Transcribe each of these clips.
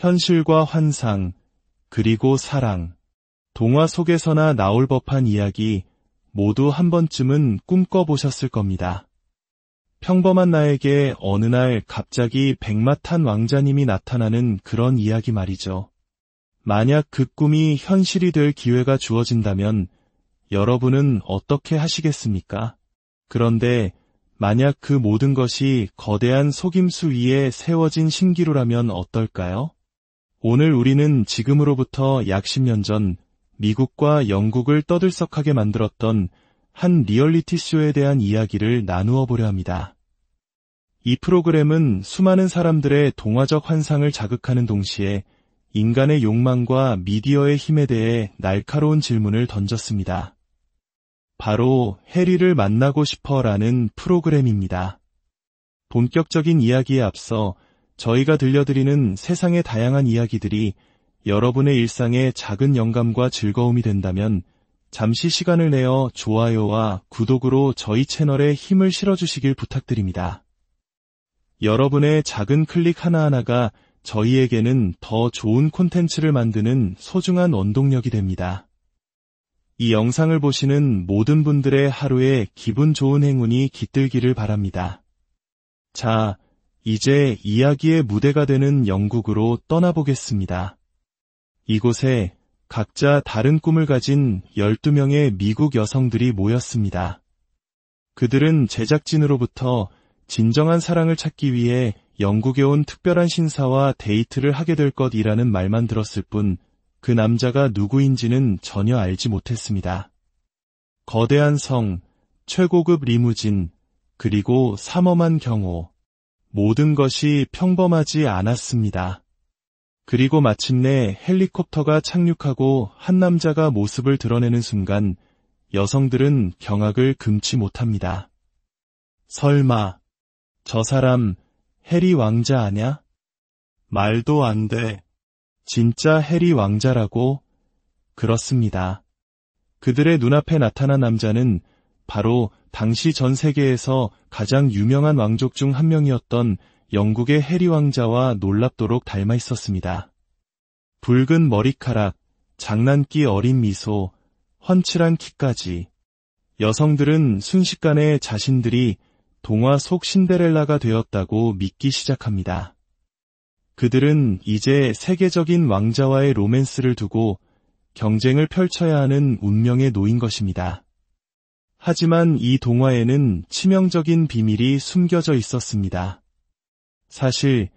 현실과 환상, 그리고 사랑. 동화 속에서나 나올 법한 이야기 모두 한 번쯤은 꿈꿔보셨을 겁니다. 평범한 나에게 어느 날 갑자기 백마탄 왕자님이 나타나는 그런 이야기 말이죠. 만약 그 꿈이 현실이 될 기회가 주어진다면 여러분은 어떻게 하시겠습니까? 그런데 만약 그 모든 것이 거대한 속임수 위에 세워진 신기루라면 어떨까요? 오늘 우리는 지금으로부터 약 10년 전 미국과 영국을 떠들썩하게 만들었던 한 리얼리티 쇼에 대한 이야기를 나누어 보려 합니다. 이 프로그램은 수많은 사람들의 동화적 환상을 자극하는 동시에 인간의 욕망과 미디어의 힘에 대해 날카로운 질문을 던졌습니다. 바로 해리를 만나고 싶어라는 프로그램입니다. 본격적인 이야기에 앞서 저희가 들려드리는 세상의 다양한 이야기들이 여러분의 일상에 작은 영감과 즐거움이 된다면 잠시 시간을 내어 좋아요와 구독으로 저희 채널에 힘을 실어주시길 부탁드립니다. 여러분의 작은 클릭 하나하나가 저희에게는 더 좋은 콘텐츠를 만드는 소중한 원동력이 됩니다. 이 영상을 보시는 모든 분들의 하루에 기분 좋은 행운이 깃들기를 바랍니다. 자, 이제 이야기의 무대가 되는 영국으로 떠나보겠습니다. 이곳에 각자 다른 꿈을 가진 12명의 미국 여성들이 모였습니다. 그들은 제작진으로부터 진정한 사랑을 찾기 위해 영국에 온 특별한 신사와 데이트를 하게 될 것이라는 말만 들었을 뿐 그 남자가 누구인지는 전혀 알지 못했습니다. 거대한 성, 최고급 리무진, 그리고 삼엄한 경호. 모든 것이 평범하지 않았습니다. 그리고 마침내 헬리콥터가 착륙하고 한 남자가 모습을 드러내는 순간 여성들은 경악을 금치 못합니다. 설마 저 사람 해리 왕자 아냐? 말도 안 돼. 진짜 해리 왕자라고? 그렇습니다. 그들의 눈앞에 나타난 남자는 바로 당시 전 세계에서 가장 유명한 왕족 중 한 명이었던 영국의 해리 왕자와 놀랍도록 닮아 있었습니다. 붉은 머리카락, 장난기 어린 미소, 훤칠한 키까지. 여성들은 순식간에 자신들이 동화 속 신데렐라가 되었다고 믿기 시작합니다. 그들은 이제 세계적인 왕자와의 로맨스를 두고 경쟁을 펼쳐야 하는 운명에 놓인 것입니다. 하지만 이 동화에는 치명적인 비밀이 숨겨져 있었습니다. 사실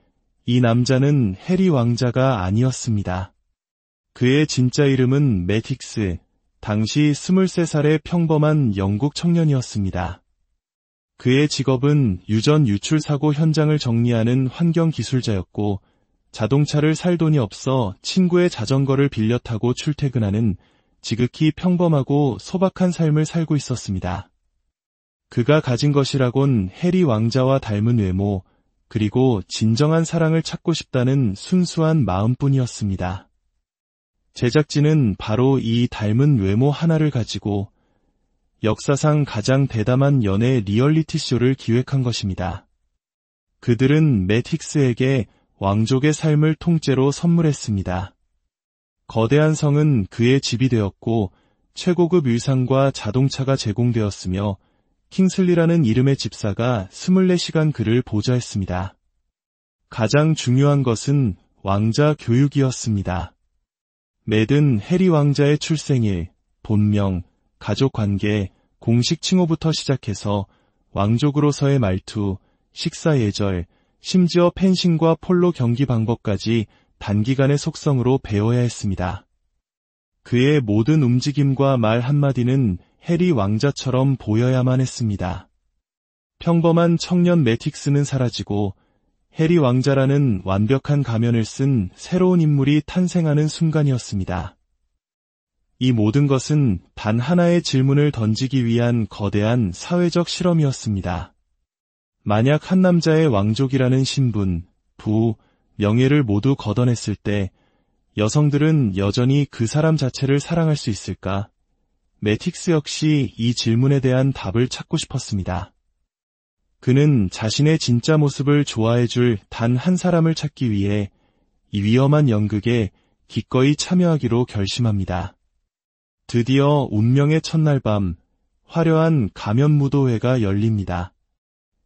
이 남자는 해리 왕자가 아니었습니다. 그의 진짜 이름은 매틱스, 당시 23살의 평범한 영국 청년이었습니다. 그의 직업은 유전 유출 사고 현장을 정리하는 환경 기술자였고 자동차를 살 돈이 없어 친구의 자전거를 빌려 타고 출퇴근하는 지극히 평범하고 소박한 삶을 살고 있었습니다. 그가 가진 것이라곤 해리 왕자와 닮은 외모, 그리고 진정한 사랑을 찾고 싶다는 순수한 마음뿐이었습니다. 제작진은 바로 이 닮은 외모 하나를 가지고 역사상 가장 대담한 연애 리얼리티 쇼를 기획한 것입니다. 그들은 매틱스에게 왕족의 삶을 통째로 선물했습니다. 거대한 성은 그의 집이 되었고 최고급 의상과 자동차가 제공되었으며 킹슬리라는 이름의 집사가 24시간 그를 보좌했습니다. 가장 중요한 것은 왕자 교육이었습니다. 매든 해리 왕자의 출생일, 본명, 가족관계, 공식 칭호부터 시작해서 왕족으로서의 말투, 식사 예절, 심지어 펜싱과 폴로 경기 방법까지 단기간의 속성으로 배워야 했습니다. 그의 모든 움직임과 말 한마디는 해리 왕자처럼 보여야만 했습니다. 평범한 청년 매틱스는 사라지고 해리 왕자라는 완벽한 가면을 쓴 새로운 인물이 탄생하는 순간이었습니다. 이 모든 것은 단 하나의 질문을 던지기 위한 거대한 사회적 실험이었습니다. 만약 한 남자의 왕족이라는 신분, 부, 명예를 모두 걷어냈을 때 여성들은 여전히 그 사람 자체를 사랑할 수 있을까? 매틱스 역시 이 질문에 대한 답을 찾고 싶었습니다. 그는 자신의 진짜 모습을 좋아해줄 단 한 사람을 찾기 위해 이 위험한 연극에 기꺼이 참여하기로 결심합니다. 드디어 운명의 첫날 밤, 화려한 가면무도회가 열립니다.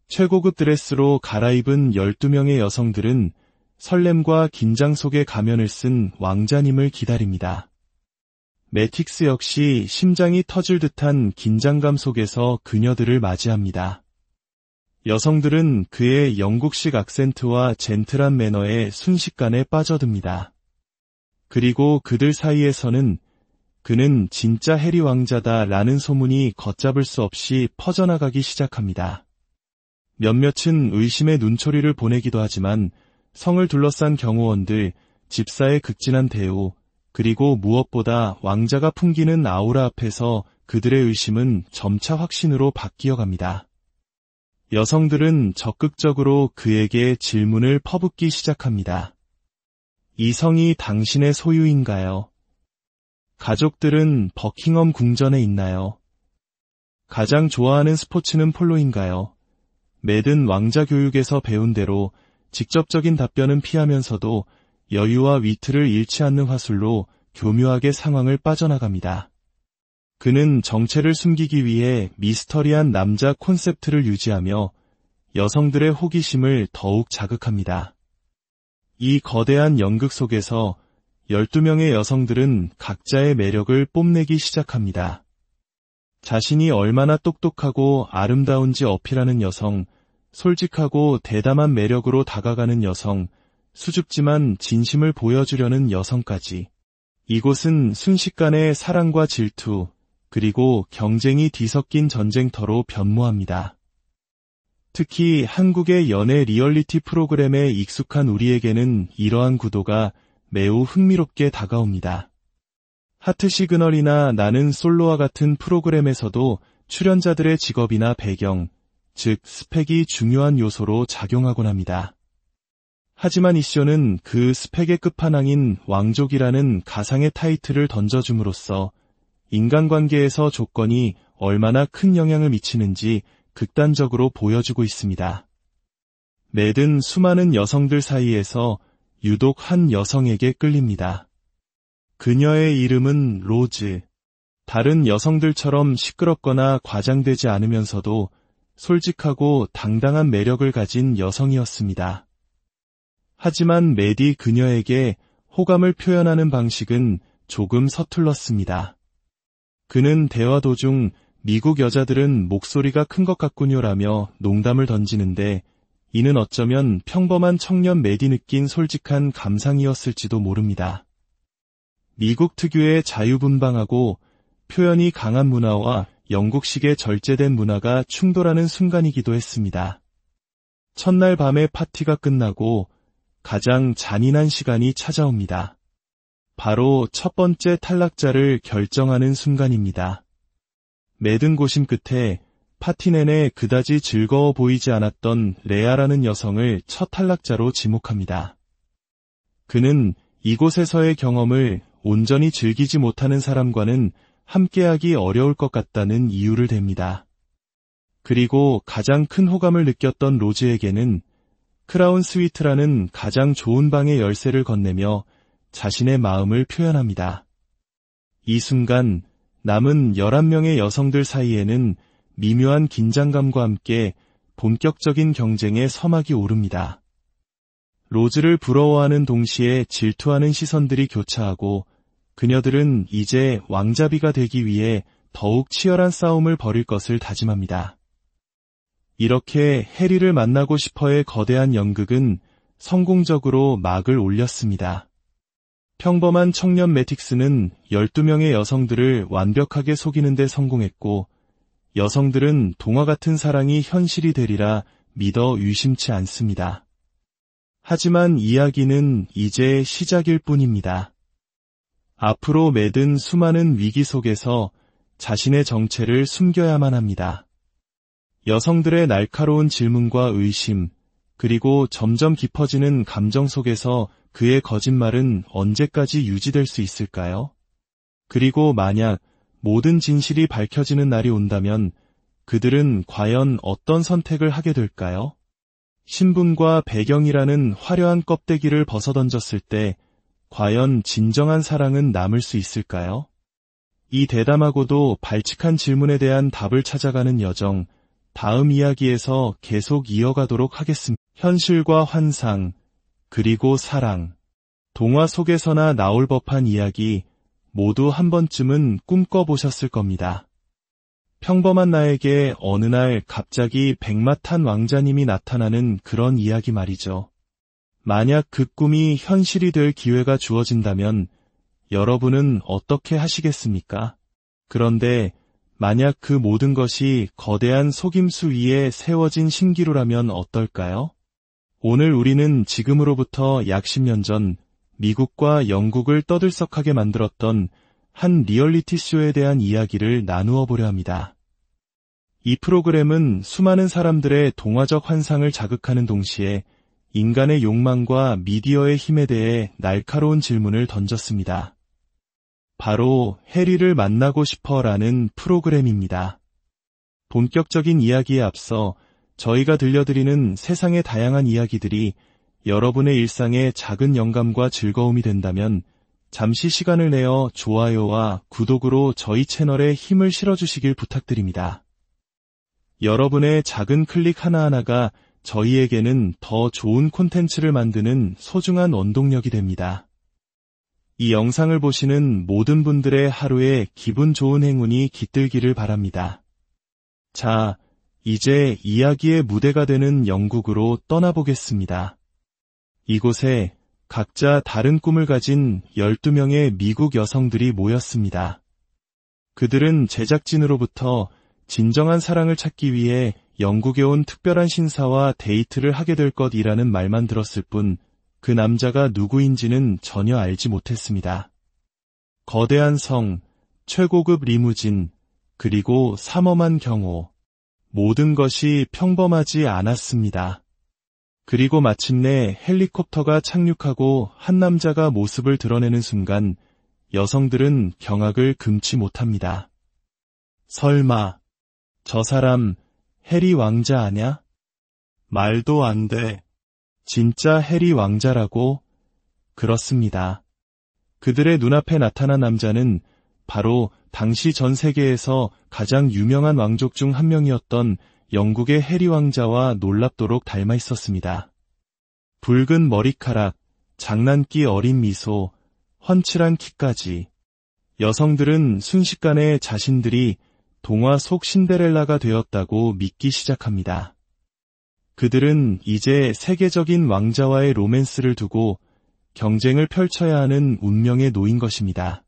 최고급 드레스로 갈아입은 12명의 여성들은 설렘과 긴장 속에 가면을 쓴 왕자님을 기다립니다. 매틱스 역시 심장이 터질 듯한 긴장감 속에서 그녀들을 맞이합니다. 여성들은 그의 영국식 악센트와 젠틀한 매너에 순식간에 빠져듭니다. 그리고 그들 사이에서는 그는 진짜 해리 왕자다 라는 소문이 걷잡을 수 없이 퍼져나가기 시작합니다. 몇몇은 의심의 눈초리를 보내기도 하지만 성을 둘러싼 경호원들, 집사의 극진한 대우, 그리고 무엇보다 왕자가 풍기는 아우라 앞에서 그들의 의심은 점차 확신으로 바뀌어 갑니다. 여성들은 적극적으로 그에게 질문을 퍼붓기 시작합니다. 이 성이 당신의 소유인가요? 가족들은 버킹엄 궁전에 있나요? 가장 좋아하는 스포츠는 폴로인가요? 매든 왕자 교육에서 배운 대로 직접적인 답변은 피하면서도 여유와 위트를 잃지 않는 화술로 교묘하게 상황을 빠져나갑니다. 그는 정체를 숨기기 위해 미스터리한 남자 콘셉트를 유지하며 여성들의 호기심을 더욱 자극합니다. 이 거대한 연극 속에서 12명의 여성들은 각자의 매력을 뽐내기 시작합니다. 자신이 얼마나 똑똑하고 아름다운지 어필하는 여성, 솔직하고 대담한 매력으로 다가가는 여성, 수줍지만 진심을 보여주려는 여성까지. 이곳은 순식간에 사랑과 질투, 그리고 경쟁이 뒤섞인 전쟁터로 변모합니다. 특히 한국의 연애 리얼리티 프로그램에 익숙한 우리에게는 이러한 구도가 매우 흥미롭게 다가옵니다. 하트 시그널이나 나는 솔로와 같은 프로그램에서도 출연자들의 직업이나 배경, 즉 스펙이 중요한 요소로 작용하곤 합니다. 하지만 이 쇼는 그 스펙의 끝판왕인 왕족이라는 가상의 타이틀을 던져줌으로써 인간관계에서 조건이 얼마나 큰 영향을 미치는지 극단적으로 보여주고 있습니다. 매든 수많은 여성들 사이에서 유독 한 여성에게 끌립니다. 그녀의 이름은 로즈. 다른 여성들처럼 시끄럽거나 과장되지 않으면서도 솔직하고 당당한 매력을 가진 여성이었습니다. 하지만 매디 그녀에게 호감을 표현하는 방식은 조금 서툴렀습니다. 그는 대화 도중 미국 여자들은 목소리가 큰 것 같군요라며 농담을 던지는데 이는 어쩌면 평범한 청년 매디 느낀 솔직한 감상이었을지도 모릅니다. 미국 특유의 자유분방하고 표현이 강한 문화와 영국식의 절제된 문화가 충돌하는 순간이기도 했습니다. 첫날 밤에 파티가 끝나고 가장 잔인한 시간이 찾아옵니다. 바로 첫 번째 탈락자를 결정하는 순간입니다. 매든 고심 끝에 파티 내내 그다지 즐거워 보이지 않았던 레아라는 여성을 첫 탈락자로 지목합니다. 그는 이곳에서의 경험을 온전히 즐기지 못하는 사람과는 함께하기 어려울 것 같다는 이유를 댑니다. 그리고 가장 큰 호감을 느꼈던 로즈에게는 크라운 스위트라는 가장 좋은 방의 열쇠를 건네며 자신의 마음을 표현합니다. 이 순간 남은 11명의 여성들 사이에는 미묘한 긴장감과 함께 본격적인 경쟁의 서막이 오릅니다. 로즈를 부러워하는 동시에 질투하는 시선들이 교차하고 그녀들은 이제 왕자비가 되기 위해 더욱 치열한 싸움을 벌일 것을 다짐합니다. 이렇게 해리를 만나고 싶어의 거대한 연극은 성공적으로 막을 올렸습니다. 평범한 청년 매틱스는 12명의 여성들을 완벽하게 속이는 데 성공했고 여성들은 동화 같은 사랑이 현실이 되리라 믿어 의심치 않습니다. 하지만 이야기는 이제 시작일 뿐입니다. 앞으로 매든 수많은 위기 속에서 자신의 정체를 숨겨야만 합니다. 여성들의 날카로운 질문과 의심, 그리고 점점 깊어지는 감정 속에서 그의 거짓말은 언제까지 유지될 수 있을까요? 그리고 만약 모든 진실이 밝혀지는 날이 온다면 그들은 과연 어떤 선택을 하게 될까요? 신분과 배경이라는 화려한 껍데기를 벗어던졌을 때 과연 진정한 사랑은 남을 수 있을까요? 이 대담하고도 발칙한 질문에 대한 답을 찾아가는 여정, 다음 이야기에서 계속 이어가도록 하겠습니다. 현실과 환상, 그리고 사랑. 동화 속에서나 나올 법한 이야기, 모두 한 번쯤은 꿈꿔보셨을 겁니다. 평범한 나에게 어느 날 갑자기 백마탄 왕자님이 나타나는 그런 이야기 말이죠. 만약 그 꿈이 현실이 될 기회가 주어진다면 여러분은 어떻게 하시겠습니까? 그런데 만약 그 모든 것이 거대한 속임수 위에 세워진 신기루라면 어떨까요? 오늘 우리는 지금으로부터 약 10년 전 미국과 영국을 떠들썩하게 만들었던 한 리얼리티 쇼에 대한 이야기를 나누어 보려 합니다. 이 프로그램은 수많은 사람들의 동화적 환상을 자극하는 동시에 인간의 욕망과 미디어의 힘에 대해 날카로운 질문을 던졌습니다. 바로 해리를 만나고 싶어라는 프로그램입니다. 본격적인 이야기에 앞서 저희가 들려드리는 세상의 다양한 이야기들이 여러분의 일상에 작은 영감과 즐거움이 된다면 잠시 시간을 내어 좋아요와 구독으로 저희 채널에 힘을 실어주시길 부탁드립니다. 여러분의 작은 클릭 하나하나가 저희에게는 더 좋은 콘텐츠를 만드는 소중한 원동력이 됩니다. 이 영상을 보시는 모든 분들의 하루에 기분 좋은 행운이 깃들기를 바랍니다. 자, 이제 이야기의 무대가 되는 영국으로 떠나보겠습니다. 이곳에 각자 다른 꿈을 가진 12명의 미국 여성들이 모였습니다. 그들은 제작진으로부터 진정한 사랑을 찾기 위해 영국에 온 특별한 신사와 데이트를 하게 될 것이라는 말만 들었을 뿐 그 남자가 누구인지는 전혀 알지 못했습니다. 거대한 성, 최고급 리무진, 그리고 삼엄한 경호. 모든 것이 평범하지 않았습니다. 그리고 마침내 헬리콥터가 착륙하고 한 남자가 모습을 드러내는 순간 여성들은 경악을 금치 못합니다. 설마 저 사람 해리 왕자 아냐? 말도 안 돼. 진짜 해리 왕자라고? 그렇습니다. 그들의 눈앞에 나타난 남자는 바로 당시 전 세계에서 가장 유명한 왕족 중 한 명이었던 영국의 해리 왕자와 놀랍도록 닮아 있었습니다. 붉은 머리카락, 장난기 어린 미소, 훤칠한 키까지. 여성들은 순식간에 자신들이 동화 속 신데렐라가 되었다고 믿기 시작합니다. 그들은 이제 세계적인 왕자와의 로맨스를 두고 경쟁을 펼쳐야 하는 운명에 놓인 것입니다.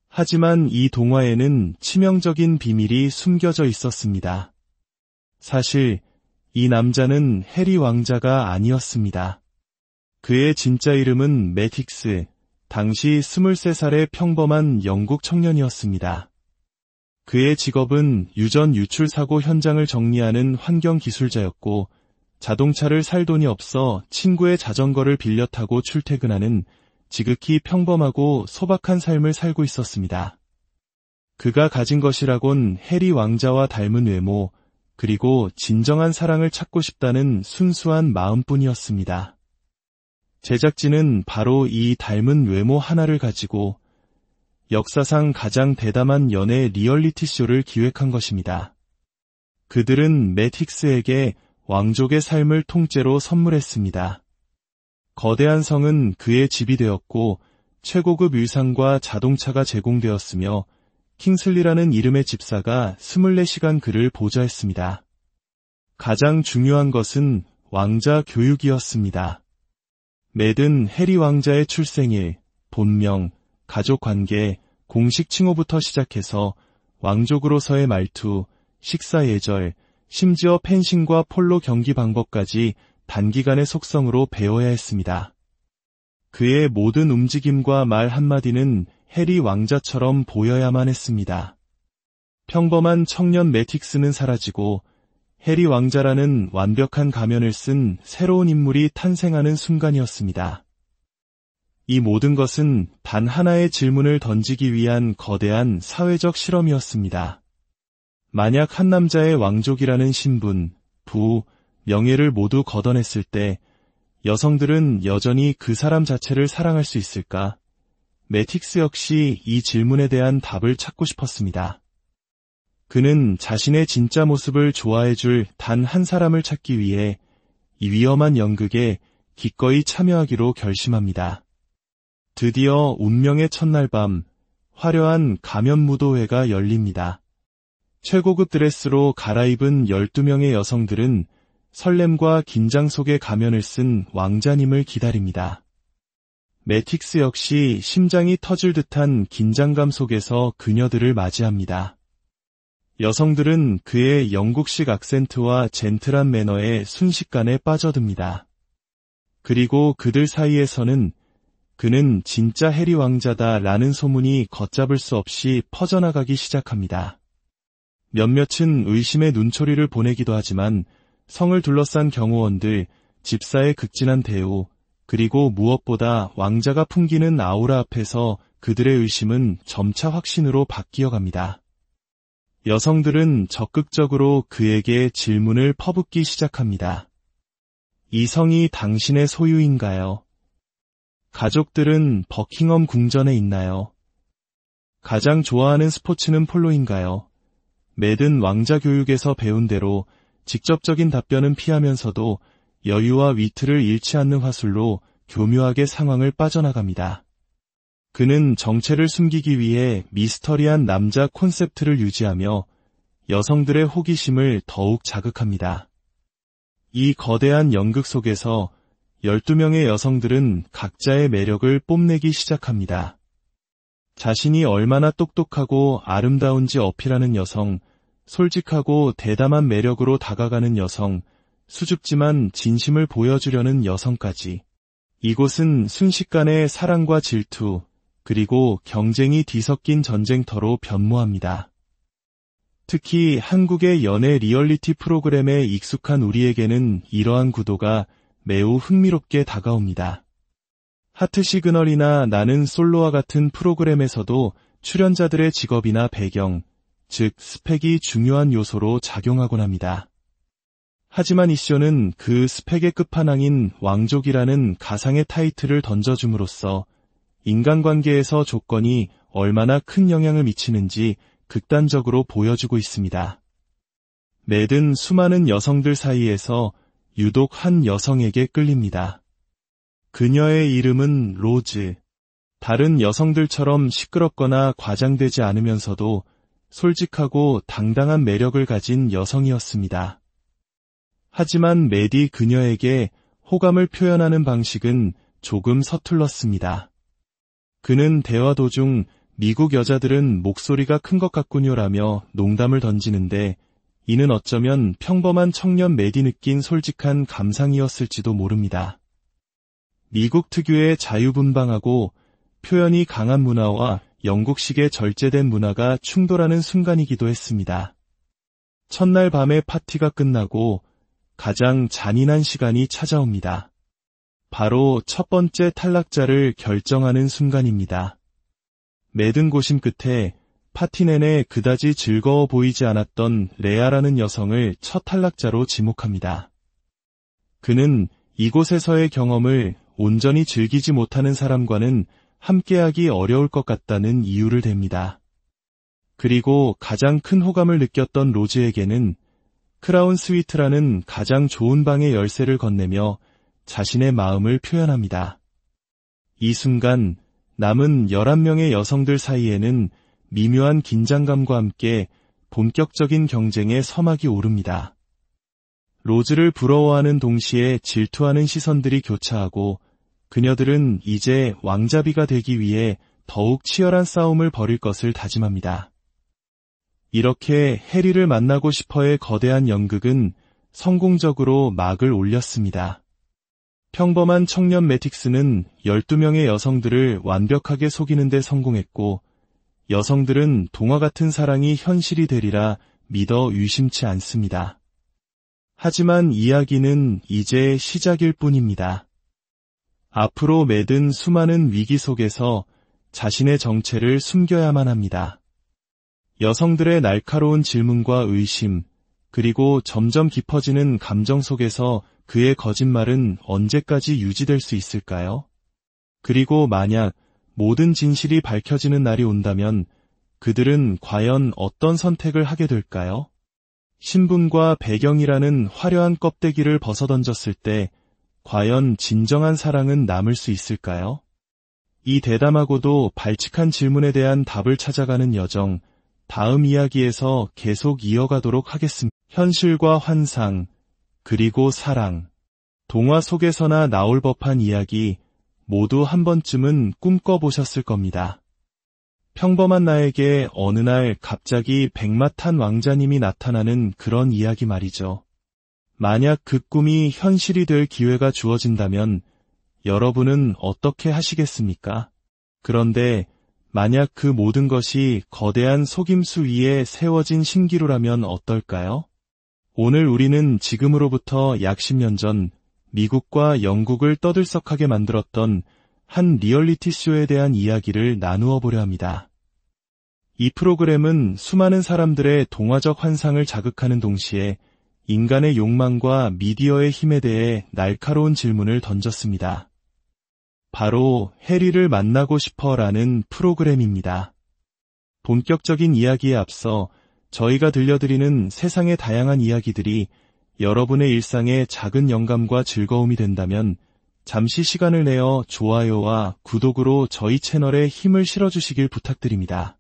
하지만 이 동화에는 치명적인 비밀이 숨겨져 있었습니다. 사실 이 남자는 해리 왕자가 아니었습니다. 그의 진짜 이름은 매틱스, 당시 23살의 평범한 영국 청년이었습니다. 그의 직업은 유전 유출 사고 현장을 정리하는 환경 기술자였고 자동차를 살 돈이 없어 친구의 자전거를 빌려 타고 출퇴근하는 지극히 평범하고 소박한 삶을 살고 있었습니다. 그가 가진 것이라곤 해리 왕자와 닮은 외모, 그리고 진정한 사랑을 찾고 싶다는 순수한 마음뿐이었습니다. 제작진은 바로 이 닮은 외모 하나를 가지고 역사상 가장 대담한 연애 리얼리티 쇼를 기획한 것입니다. 그들은 매틱스에게 왕족의 삶을 통째로 선물했습니다. 거대한 성은 그의 집이 되었고 최고급 의상과 자동차가 제공되었으며 킹슬리라는 이름의 집사가 24시간 그를 보좌했습니다. 가장 중요한 것은 왕자 교육이었습니다. 매든 해리 왕자의 출생일, 본명, 가족관계, 공식 칭호부터 시작해서 왕족으로서의 말투, 식사 예절, 심지어 펜싱과 폴로 경기 방법까지 단기간의 속성으로 배워야 했습니다. 그의 모든 움직임과 말 한마디는 해리 왕자처럼 보여야만 했습니다. 평범한 청년 매틱스는 사라지고 해리 왕자라는 완벽한 가면을 쓴 새로운 인물이 탄생하는 순간이었습니다. 이 모든 것은 단 하나의 질문을 던지기 위한 거대한 사회적 실험이었습니다. 만약 한 남자의 왕족이라는 신분, 부, 명예를 모두 걷어냈을 때 여성들은 여전히 그 사람 자체를 사랑할 수 있을까? 매틱스 역시 이 질문에 대한 답을 찾고 싶었습니다. 그는 자신의 진짜 모습을 좋아해줄 단 한 사람을 찾기 위해 이 위험한 연극에 기꺼이 참여하기로 결심합니다. 드디어 운명의 첫날 밤, 화려한 가면 무도회가 열립니다. 최고급 드레스로 갈아입은 12명의 여성들은 설렘과 긴장 속에 가면을 쓴 왕자님을 기다립니다. 매틱스 역시 심장이 터질 듯한 긴장감 속에서 그녀들을 맞이합니다. 여성들은 그의 영국식 악센트와 젠틀한 매너에 순식간에 빠져듭니다. 그리고 그들 사이에서는 그는 진짜 해리 왕자다라는 소문이 걷잡을 수 없이 퍼져나가기 시작합니다. 몇몇은 의심의 눈초리를 보내기도 하지만 성을 둘러싼 경호원들, 집사의 극진한 대우, 그리고 무엇보다 왕자가 풍기는 아우라 앞에서 그들의 의심은 점차 확신으로 바뀌어갑니다. 여성들은 적극적으로 그에게 질문을 퍼붓기 시작합니다. 이 성이 당신의 소유인가요? 가족들은 버킹엄 궁전에 있나요? 가장 좋아하는 스포츠는 폴로인가요? 매든 왕자 교육에서 배운 대로 직접적인 답변은 피하면서도 여유와 위트를 잃지 않는 화술로 교묘하게 상황을 빠져나갑니다. 그는 정체를 숨기기 위해 미스터리한 남자 콘셉트를 유지하며 여성들의 호기심을 더욱 자극합니다. 이 거대한 연극 속에서 12명의 여성들은 각자의 매력을 뽐내기 시작합니다. 자신이 얼마나 똑똑하고 아름다운지 어필하는 여성, 솔직하고 대담한 매력으로 다가가는 여성, 수줍지만 진심을 보여주려는 여성까지. 이곳은 순식간에 사랑과 질투, 그리고 경쟁이 뒤섞인 전쟁터로 변모합니다. 특히 한국의 연애 리얼리티 프로그램에 익숙한 우리에게는 이러한 구도가 매우 흥미롭게 다가옵니다. 하트 시그널이나 나는 솔로와 같은 프로그램에서도 출연자들의 직업이나 배경, 즉 스펙이 중요한 요소로 작용하곤 합니다. 하지만 이 쇼는 그 스펙의 끝판왕인 왕족이라는 가상의 타이틀을 던져줌으로써 인간관계에서 조건이 얼마나 큰 영향을 미치는지 극단적으로 보여주고 있습니다. 매든 수많은 여성들 사이에서 유독 한 여성에게 끌립니다. 그녀의 이름은 로즈. 다른 여성들처럼 시끄럽거나 과장되지 않으면서도 솔직하고 당당한 매력을 가진 여성이었습니다. 하지만 매디 그녀에게 호감을 표현하는 방식은 조금 서툴렀습니다. 그는 대화 도중 미국 여자들은 목소리가 큰 것 같군요라며 농담을 던지는데 이는 어쩌면 평범한 청년 매디 느낀 솔직한 감상이었을지도 모릅니다. 미국 특유의 자유분방하고 표현이 강한 문화와 영국식의 절제된 문화가 충돌하는 순간이기도 했습니다. 첫날 밤에 파티가 끝나고 가장 잔인한 시간이 찾아옵니다. 바로 첫 번째 탈락자를 결정하는 순간입니다. 매든 고심 끝에 파티 내내 그다지 즐거워 보이지 않았던 레아라는 여성을 첫 탈락자로 지목합니다. 그는 이곳에서의 경험을 온전히 즐기지 못하는 사람과는 함께하기 어려울 것 같다는 이유를 댑니다. 그리고 가장 큰 호감을 느꼈던 로즈에게는 크라운 스위트라는 가장 좋은 방의 열쇠를 건네며 자신의 마음을 표현합니다. 이 순간 남은 11명의 여성들 사이에는 미묘한 긴장감과 함께 본격적인 경쟁의 서막이 오릅니다. 로즈를 부러워하는 동시에 질투하는 시선들이 교차하고 그녀들은 이제 왕자비가 되기 위해 더욱 치열한 싸움을 벌일 것을 다짐합니다. 이렇게 해리를 만나고 싶어의 거대한 연극은 성공적으로 막을 올렸습니다. 평범한 청년 매틱스는 12명의 여성들을 완벽하게 속이는 데 성공했고 여성들은 동화 같은 사랑이 현실이 되리라 믿어 의심치 않습니다. 하지만 이야기는 이제 시작일 뿐입니다. 앞으로 매든 수많은 위기 속에서 자신의 정체를 숨겨야만 합니다. 여성들의 날카로운 질문과 의심, 그리고 점점 깊어지는 감정 속에서 그의 거짓말은 언제까지 유지될 수 있을까요? 그리고 만약 모든 진실이 밝혀지는 날이 온다면 그들은 과연 어떤 선택을 하게 될까요? 신분과 배경이라는 화려한 껍데기를 벗어던졌을 때 과연 진정한 사랑은 남을 수 있을까요? 이 대담하고도 발칙한 질문에 대한 답을 찾아가는 여정, 다음 이야기에서 계속 이어가도록 하겠습니다. 현실과 환상, 그리고 사랑. 동화 속에서나 나올 법한 이야기, 모두 한 번쯤은 꿈꿔보셨을 겁니다. 평범한 나에게 어느 날 갑자기 백마탄 왕자님이 나타나는 그런 이야기 말이죠. 만약 그 꿈이 현실이 될 기회가 주어진다면 여러분은 어떻게 하시겠습니까? 그런데 만약 그 모든 것이 거대한 속임수 위에 세워진 신기루라면 어떨까요? 오늘 우리는 지금으로부터 약 10년 전 미국과 영국을 떠들썩하게 만들었던 한 리얼리티 쇼에 대한 이야기를 나누어 보려 합니다. 이 프로그램은 수많은 사람들의 동화적 환상을 자극하는 동시에 인간의 욕망과 미디어의 힘에 대해 날카로운 질문을 던졌습니다. 바로 해리를 만나고 싶어라는 프로그램입니다. 본격적인 이야기에 앞서 저희가 들려드리는 세상의 다양한 이야기들이 여러분의 일상에 작은 영감과 즐거움이 된다면 잠시 시간을 내어 좋아요와 구독으로 저희 채널에 힘을 실어주시길 부탁드립니다.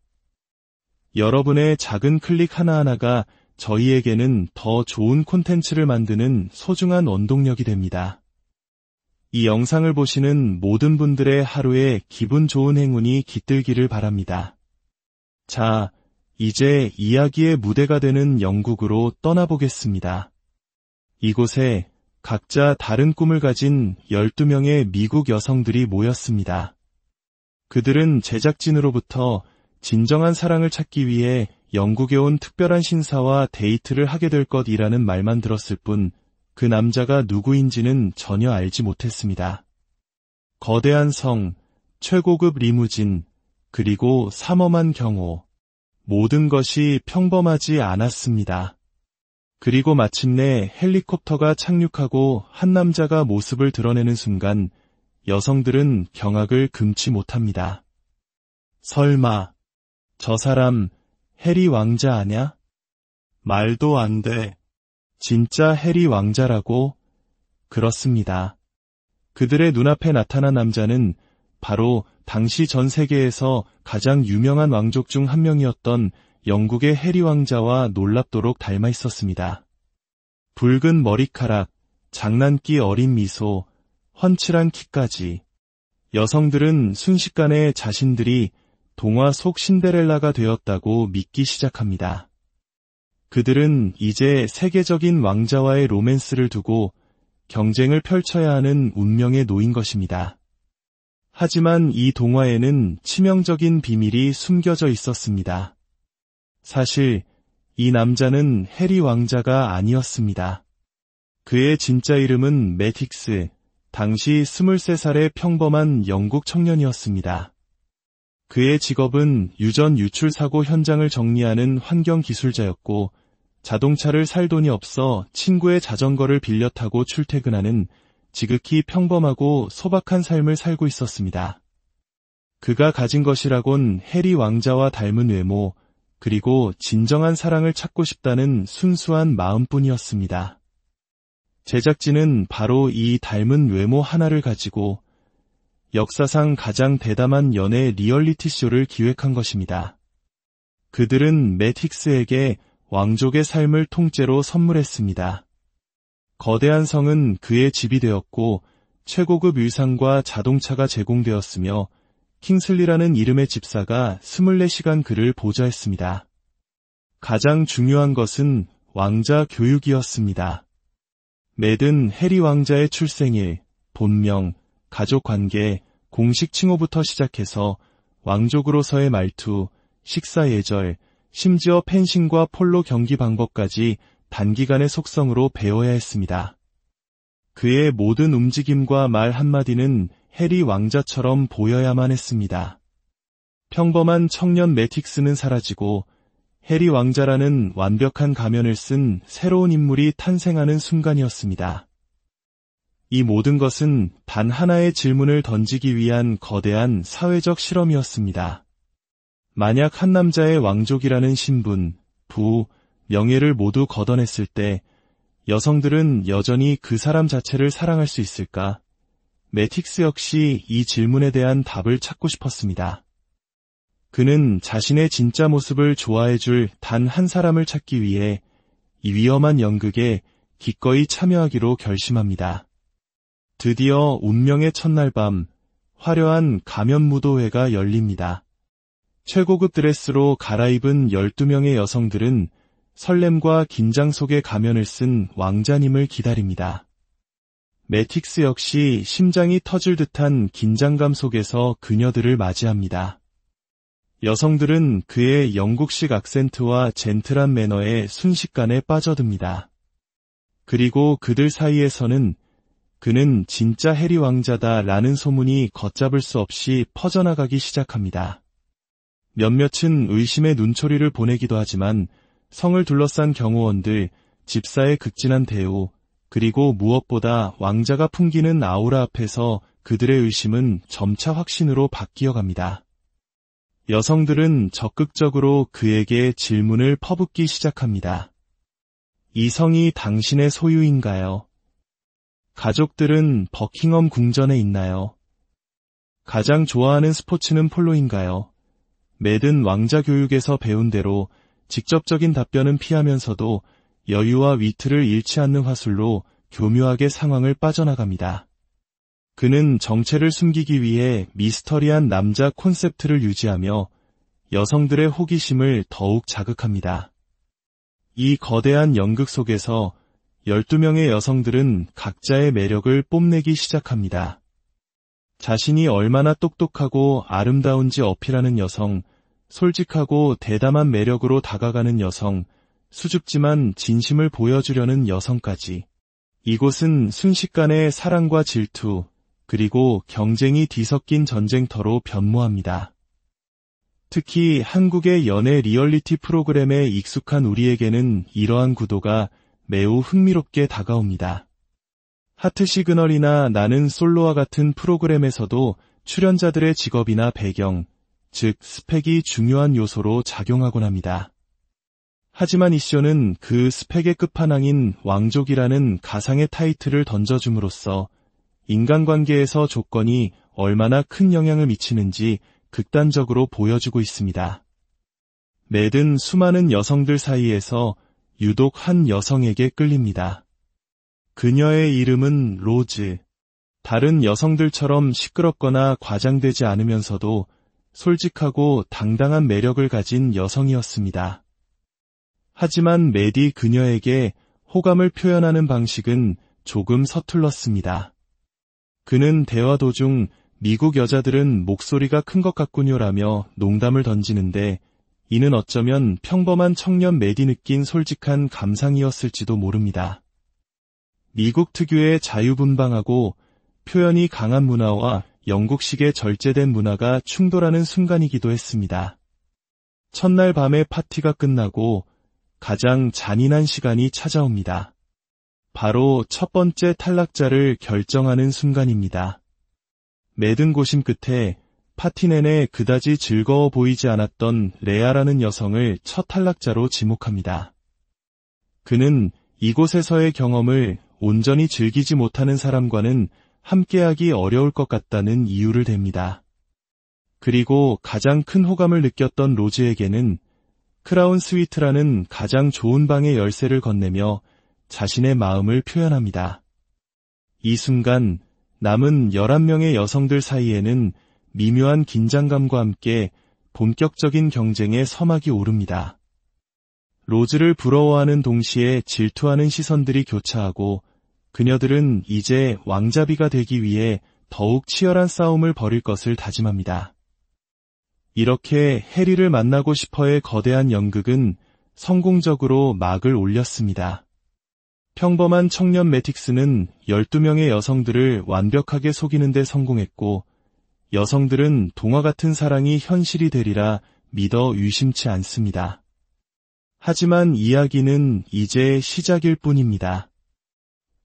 여러분의 작은 클릭 하나하나가 저희에게는 더 좋은 콘텐츠를 만드는 소중한 원동력이 됩니다. 이 영상을 보시는 모든 분들의 하루에 기분 좋은 행운이 깃들기를 바랍니다. 자, 이제 이야기의 무대가 되는 영국으로 떠나보겠습니다. 이곳에 각자 다른 꿈을 가진 12명의 미국 여성들이 모였습니다. 그들은 제작진으로부터 진정한 사랑을 찾기 위해 영국에 온 특별한 신사와 데이트를 하게 될 것이라는 말만 들었을 뿐 그 남자가 누구인지는 전혀 알지 못했습니다. 거대한 성, 최고급 리무진, 그리고 삼엄한 경호. 모든 것이 평범하지 않았습니다. 그리고 마침내 헬리콥터가 착륙하고 한 남자가 모습을 드러내는 순간 여성들은 경악을 금치 못합니다. 설마 저 사람 해리 왕자 아냐? 말도 안 돼. 진짜 해리 왕자라고? 그렇습니다. 그들의 눈앞에 나타난 남자는 바로 당시 전 세계에서 가장 유명한 왕족 중 한 명이었던 영국의 해리 왕자와 놀랍도록 닮아 있었습니다. 붉은 머리카락, 장난기 어린 미소, 훤칠한 키까지. 여성들은 순식간에 자신들이 동화 속 신데렐라가 되었다고 믿기 시작합니다. 그들은 이제 세계적인 왕자와의 로맨스를 두고 경쟁을 펼쳐야 하는 운명에 놓인 것입니다. 하지만 이 동화에는 치명적인 비밀이 숨겨져 있었습니다. 사실 이 남자는 해리 왕자가 아니었습니다. 그의 진짜 이름은 매틱스, 당시 23살의 평범한 영국 청년이었습니다. 그의 직업은 유전 유출 사고 현장을 정리하는 환경기술자였고 자동차를 살 돈이 없어 친구의 자전거를 빌려 타고 출퇴근하는 지극히 평범하고 소박한 삶을 살고 있었습니다. 그가 가진 것이라곤 해리 왕자와 닮은 외모, 그리고 진정한 사랑을 찾고 싶다는 순수한 마음뿐이었습니다. 제작진은 바로 이 닮은 외모 하나를 가지고 역사상 가장 대담한 연애 리얼리티 쇼를 기획한 것입니다. 그들은 매틱스에게 왕족의 삶을 통째로 선물했습니다. 거대한 성은 그의 집이 되었고 최고급 의상과 자동차가 제공되었으며 킹슬리라는 이름의 집사가 24시간 그를 보좌했습니다. 가장 중요한 것은 왕자 교육이었습니다. 매든 해리 왕자의 출생일, 본명, 가족관계, 공식 칭호부터 시작해서 왕족으로서의 말투, 식사 예절, 심지어 펜싱과 폴로 경기 방법까지 단기간의 속성으로 배워야 했습니다. 그의 모든 움직임과 말 한마디는 해리 왕자처럼 보여야만 했습니다. 평범한 청년 매틱스는 사라지고 해리 왕자라는 완벽한 가면을 쓴 새로운 인물이 탄생하는 순간이었습니다. 이 모든 것은 단 하나의 질문을 던지기 위한 거대한 사회적 실험이었습니다. 만약 한 남자의 왕족이라는 신분, 부, 명예를 모두 걷어냈을 때 여성들은 여전히 그 사람 자체를 사랑할 수 있을까? 매틱스 역시 이 질문에 대한 답을 찾고 싶었습니다. 그는 자신의 진짜 모습을 좋아해줄 단 한 사람을 찾기 위해 이 위험한 연극에 기꺼이 참여하기로 결심합니다. 드디어 운명의 첫날 밤, 화려한 가면 무도회가 열립니다. 최고급 드레스로 갈아입은 12명의 여성들은 설렘과 긴장 속에 가면을 쓴 왕자님을 기다립니다. 매틱스 역시 심장이 터질 듯한 긴장감 속에서 그녀들을 맞이합니다. 여성들은 그의 영국식 악센트와 젠틀한 매너에 순식간에 빠져듭니다. 그리고 그들 사이에서는 그는 진짜 해리 왕자다라는 소문이 걷잡을 수 없이 퍼져나가기 시작합니다. 몇몇은 의심의 눈초리를 보내기도 하지만 성을 둘러싼 경호원들, 집사의 극진한 대우, 그리고 무엇보다 왕자가 풍기는 아우라 앞에서 그들의 의심은 점차 확신으로 바뀌어갑니다. 여성들은 적극적으로 그에게 질문을 퍼붓기 시작합니다. 이 성이 당신의 소유인가요? 가족들은 버킹엄 궁전에 있나요? 가장 좋아하는 스포츠는 폴로인가요? 매든 왕자 교육에서 배운 대로 직접적인 답변은 피하면서도 여유와 위트를 잃지 않는 화술로 교묘하게 상황을 빠져나갑니다. 그는 정체를 숨기기 위해 미스터리한 남자 콘셉트를 유지하며 여성들의 호기심을 더욱 자극합니다. 이 거대한 연극 속에서 12명의 여성들은 각자의 매력을 뽐내기 시작합니다. 자신이 얼마나 똑똑하고 아름다운지 어필하는 여성, 솔직하고 대담한 매력으로 다가가는 여성, 수줍지만 진심을 보여주려는 여성까지. 이곳은 순식간에 사랑과 질투, 그리고 경쟁이 뒤섞인 전쟁터로 변모합니다. 특히 한국의 연애 리얼리티 프로그램에 익숙한 우리에게는 이러한 구도가 매우 흥미롭게 다가옵니다. 하트 시그널이나 나는 솔로와 같은 프로그램에서도 출연자들의 직업이나 배경, 즉 스펙이 중요한 요소로 작용하곤 합니다. 하지만 이 쇼는 그 스펙의 끝판왕인 왕족이라는 가상의 타이틀을 던져줌으로써 인간관계에서 조건이 얼마나 큰 영향을 미치는지 극단적으로 보여주고 있습니다. 매든 수많은 여성들 사이에서 유독 한 여성에게 끌립니다. 그녀의 이름은 로즈. 다른 여성들처럼 시끄럽거나 과장되지 않으면서도 솔직하고 당당한 매력을 가진 여성이었습니다. 하지만 매디 그녀에게 호감을 표현하는 방식은 조금 서툴렀습니다. 그는 대화 도중 미국 여자들은 목소리가 큰 것 같군요라며 농담을 던지는데 이는 어쩌면 평범한 청년 매디 느낀 솔직한 감상이었을지도 모릅니다. 미국 특유의 자유분방하고 표현이 강한 문화와 영국식의 절제된 문화가 충돌하는 순간이기도 했습니다. 첫날 밤의 파티가 끝나고 가장 잔인한 시간이 찾아옵니다. 바로 첫 번째 탈락자를 결정하는 순간입니다. 매든 고심 끝에 파티 내내 그다지 즐거워 보이지 않았던 레아라는 여성을 첫 탈락자로 지목합니다. 그는 이곳에서의 경험을 온전히 즐기지 못하는 사람과는 함께하기 어려울 것 같다는 이유를 댑니다. 그리고 가장 큰 호감을 느꼈던 로즈에게는 크라운 스위트라는 가장 좋은 방의 열쇠를 건네며 자신의 마음을 표현합니다. 이 순간 남은 11명의 여성들 사이에는 미묘한 긴장감과 함께 본격적인 경쟁의 서막이 오릅니다. 로즈를 부러워하는 동시에 질투하는 시선들이 교차하고 그녀들은 이제 왕자비가 되기 위해 더욱 치열한 싸움을 벌일 것을 다짐합니다. 이렇게 해리를 만나고 싶어의 거대한 연극은 성공적으로 막을 올렸습니다. 평범한 청년 매틱스는 12명의 여성들을 완벽하게 속이는 데 성공했고 여성들은 동화 같은 사랑이 현실이 되리라 믿어 의심치 않습니다. 하지만 이야기는 이제 시작일 뿐입니다.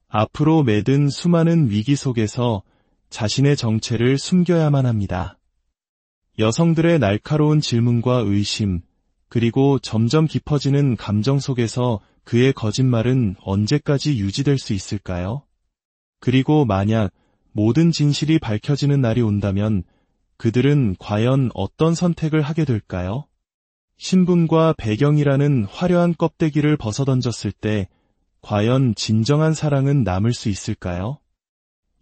앞으로 매든 수많은 위기 속에서 자신의 정체를 숨겨야만 합니다. 여성들의 날카로운 질문과 의심, 그리고 점점 깊어지는 감정 속에서 그의 거짓말은 언제까지 유지될 수 있을까요? 그리고 만약 모든 진실이 밝혀지는 날이 온다면 그들은 과연 어떤 선택을 하게 될까요? 신분과 배경이라는 화려한 껍데기를 벗어던졌을 때 과연 진정한 사랑은 남을 수 있을까요?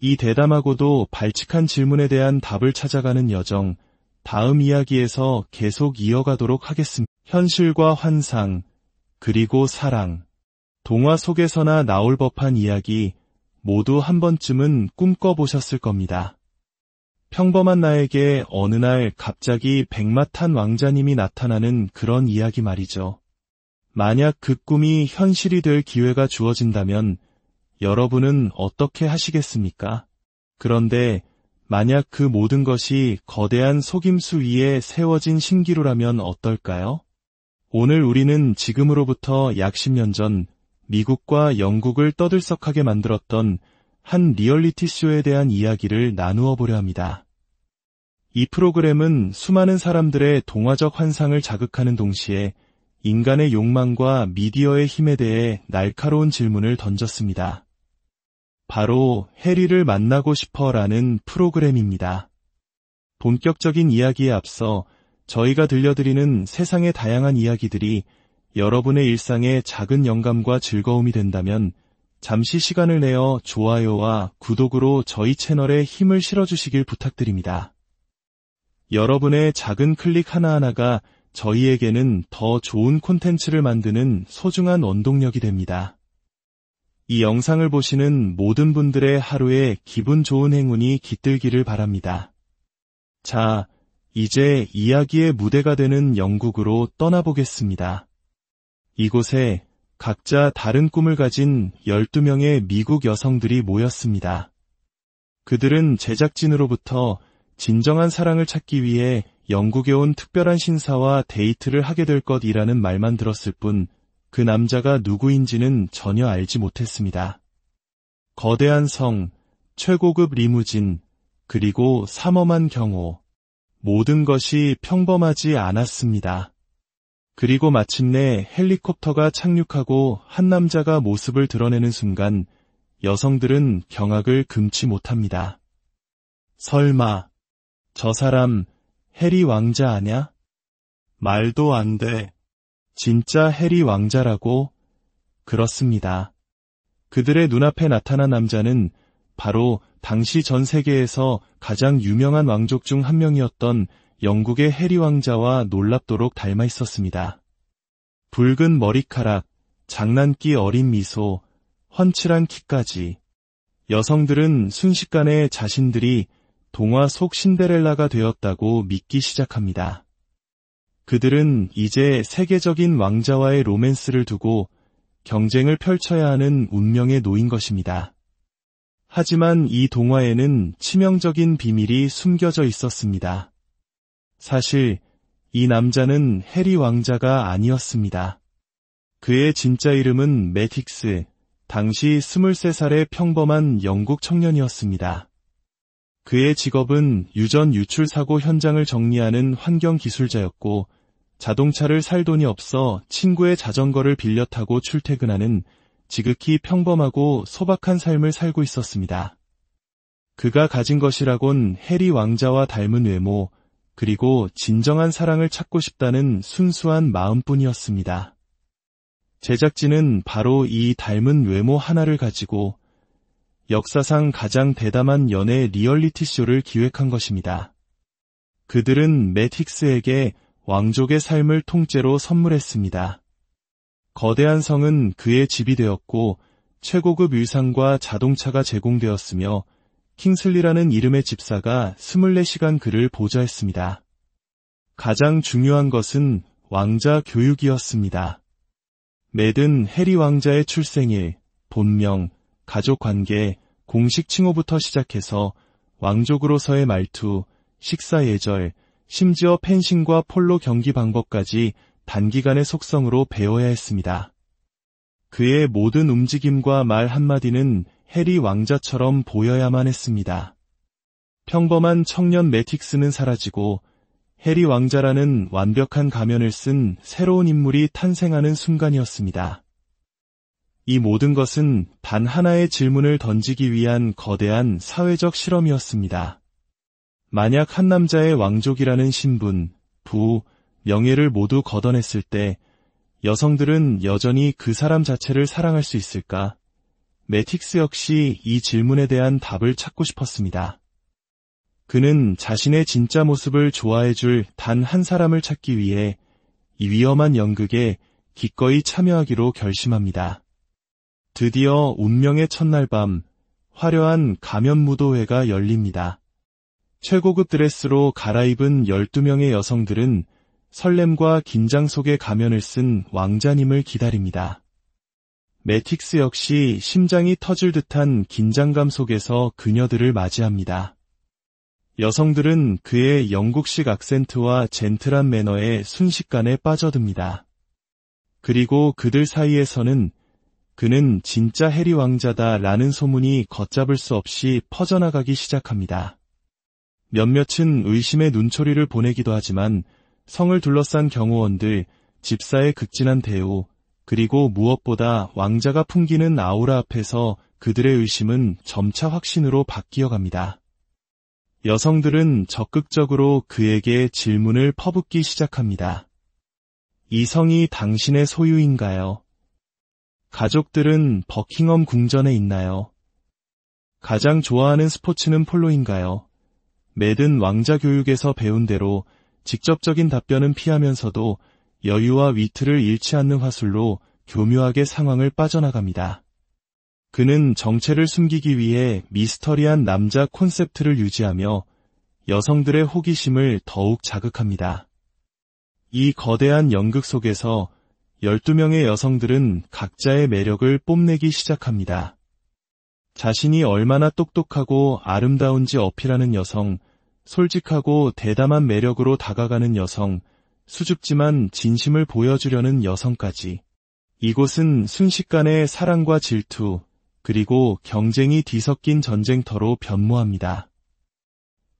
이 대담하고도 발칙한 질문에 대한 답을 찾아가는 여정, 다음 이야기에서 계속 이어가도록 하겠습니다. 현실과 환상, 그리고 사랑. 동화 속에서나 나올 법한 이야기, 모두 한 번쯤은 꿈꿔보셨을 겁니다. 평범한 나에게 어느 날 갑자기 백마탄 왕자님이 나타나는 그런 이야기 말이죠. 만약 그 꿈이 현실이 될 기회가 주어진다면 여러분은 어떻게 하시겠습니까? 그런데 만약 그 모든 것이 거대한 속임수 위에 세워진 신기루라면 어떨까요? 오늘 우리는 지금으로부터 약 10년 전 미국과 영국을 떠들썩하게 만들었던 한 리얼리티 쇼에 대한 이야기를 나누어 보려 합니다. 이 프로그램은 수많은 사람들의 동화적 환상을 자극하는 동시에 인간의 욕망과 미디어의 힘에 대해 날카로운 질문을 던졌습니다. 바로 해리를 만나고 싶어라는 프로그램입니다. 본격적인 이야기에 앞서 저희가 들려드리는 세상의 다양한 이야기들이 여러분의 일상에 작은 영감과 즐거움이 된다면 잠시 시간을 내어 좋아요와 구독으로 저희 채널에 힘을 실어주시길 부탁드립니다. 여러분의 작은 클릭 하나하나가 저희에게는 더 좋은 콘텐츠를 만드는 소중한 원동력이 됩니다. 이 영상을 보시는 모든 분들의 하루에 기분 좋은 행운이 깃들기를 바랍니다. 자, 이제 이야기의 무대가 되는 영국으로 떠나보겠습니다. 이곳에 각자 다른 꿈을 가진 12명의 미국 여성들이 모였습니다. 그들은 제작진으로부터 진정한 사랑을 찾기 위해 영국에 온 특별한 신사와 데이트를 하게 될 것이라는 말만 들었을 뿐 그 남자가 누구인지는 전혀 알지 못했습니다. 거대한 성, 최고급 리무진, 그리고 삼엄한 경호. 모든 것이 평범하지 않았습니다. 그리고 마침내 헬리콥터가 착륙하고 한 남자가 모습을 드러내는 순간 여성들은 경악을 금치 못합니다. 설마 저 사람 해리 왕자 아냐? 말도 안 돼. 진짜 해리 왕자라고? 그렇습니다. 그들의 눈앞에 나타난 남자는 바로 당시 전 세계에서 가장 유명한 왕족 중 한 명이었던 영국의 해리 왕자와 놀랍도록 닮아 있었습니다. 붉은 머리카락, 장난기 어린 미소, 훤칠한 키까지. 여성들은 순식간에 자신들이 동화 속 신데렐라가 되었다고 믿기 시작합니다. 그들은 이제 세계적인 왕자와의 로맨스를 두고 경쟁을 펼쳐야 하는 운명에 놓인 것입니다. 하지만 이 동화에는 치명적인 비밀이 숨겨져 있었습니다. 사실 이 남자는 해리 왕자가 아니었습니다. 그의 진짜 이름은 매틱스, 당시 23살의 평범한 영국 청년이었습니다. 그의 직업은 유전 유출 사고 현장을 정리하는 환경 기술자였고 자동차를 살 돈이 없어 친구의 자전거를 빌려 타고 출퇴근하는 지극히 평범하고 소박한 삶을 살고 있었습니다. 그가 가진 것이라곤 해리 왕자와 닮은 외모, 그리고 진정한 사랑을 찾고 싶다는 순수한 마음뿐이었습니다. 제작진은 바로 이 닮은 외모 하나를 가지고 역사상 가장 대담한 연애 리얼리티 쇼를 기획한 것입니다. 그들은 매틱스에게 왕족의 삶을 통째로 선물했습니다. 거대한 성은 그의 집이 되었고 최고급 의상과 자동차가 제공되었으며 킹슬리라는 이름의 집사가 24시간 그를 보좌했습니다. 가장 중요한 것은 왕자 교육이었습니다. 매든 해리 왕자의 출생일, 본명, 가족관계, 공식 칭호부터 시작해서 왕족으로서의 말투, 식사 예절, 심지어 펜싱과 폴로 경기 방법까지 단기간의 속성으로 배워야 했습니다. 그의 모든 움직임과 말 한마디는 해리 왕자처럼 보여야만 했습니다. 평범한 청년 매틱스는 사라지고 해리 왕자라는 완벽한 가면을 쓴 새로운 인물이 탄생하는 순간이었습니다. 이 모든 것은 단 하나의 질문을 던지기 위한 거대한 사회적 실험이었습니다. 만약 한 남자의 왕족이라는 신분, 부, 명예를 모두 걷어냈을 때 여성들은 여전히 그 사람 자체를 사랑할 수 있을까? 매틱스 역시 이 질문에 대한 답을 찾고 싶었습니다. 그는 자신의 진짜 모습을 좋아해줄 단 한 사람을 찾기 위해 이 위험한 연극에 기꺼이 참여하기로 결심합니다. 드디어 운명의 첫날 밤, 화려한 가면 무도회가 열립니다. 최고급 드레스로 갈아입은 12명의 여성들은 설렘과 긴장 속에 가면을 쓴 왕자님을 기다립니다. 매틱스 역시 심장이 터질 듯한 긴장감 속에서 그녀들을 맞이합니다. 여성들은 그의 영국식 악센트와 젠틀한 매너에 순식간에 빠져듭니다. 그리고 그들 사이에서는 그는 진짜 해리 왕자다라는 소문이 걷잡을 수 없이 퍼져나가기 시작합니다. 몇몇은 의심의 눈초리를 보내기도 하지만 성을 둘러싼 경호원들, 집사의 극진한 대우, 그리고 무엇보다 왕자가 풍기는 아우라 앞에서 그들의 의심은 점차 확신으로 바뀌어갑니다. 여성들은 적극적으로 그에게 질문을 퍼붓기 시작합니다. 이 성이 당신의 소유인가요? 가족들은 버킹엄 궁전에 있나요? 가장 좋아하는 스포츠는 폴로인가요? 매든 왕자 교육에서 배운 대로 직접적인 답변은 피하면서도 여유와 위트를 잃지 않는 화술로 교묘하게 상황을 빠져나갑니다. 그는 정체를 숨기기 위해 미스터리한 남자 콘셉트를 유지하며 여성들의 호기심을 더욱 자극합니다. 이 거대한 연극 속에서 12명의 여성들은 각자의 매력을 뽐내기 시작합니다. 자신이 얼마나 똑똑하고 아름다운지 어필하는 여성, 솔직하고 대담한 매력으로 다가가는 여성, 수줍지만 진심을 보여주려는 여성까지. 이곳은 순식간에 사랑과 질투, 그리고 경쟁이 뒤섞인 전쟁터로 변모합니다.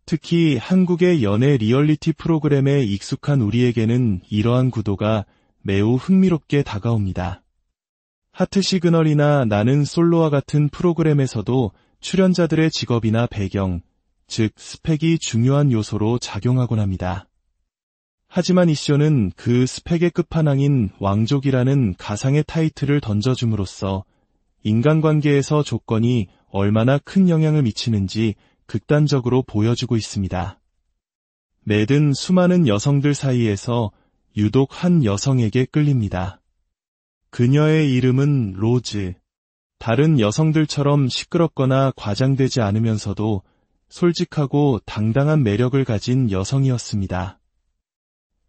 특히 한국의 연애 리얼리티 프로그램에 익숙한 우리에게는 이러한 구도가 매우 흥미롭게 다가옵니다. 하트 시그널이나 나는 솔로와 같은 프로그램에서도 출연자들의 직업이나 배경, 즉 스펙이 중요한 요소로 작용하곤 합니다. 하지만 이 쇼는 그 스펙의 끝판왕인 왕족이라는 가상의 타이틀을 던져줌으로써 인간관계에서 조건이 얼마나 큰 영향을 미치는지 극단적으로 보여주고 있습니다. 매든 수많은 여성들 사이에서 유독 한 여성에게 끌립니다. 그녀의 이름은 로즈. 다른 여성들처럼 시끄럽거나 과장되지 않으면서도 솔직하고 당당한 매력을 가진 여성이었습니다.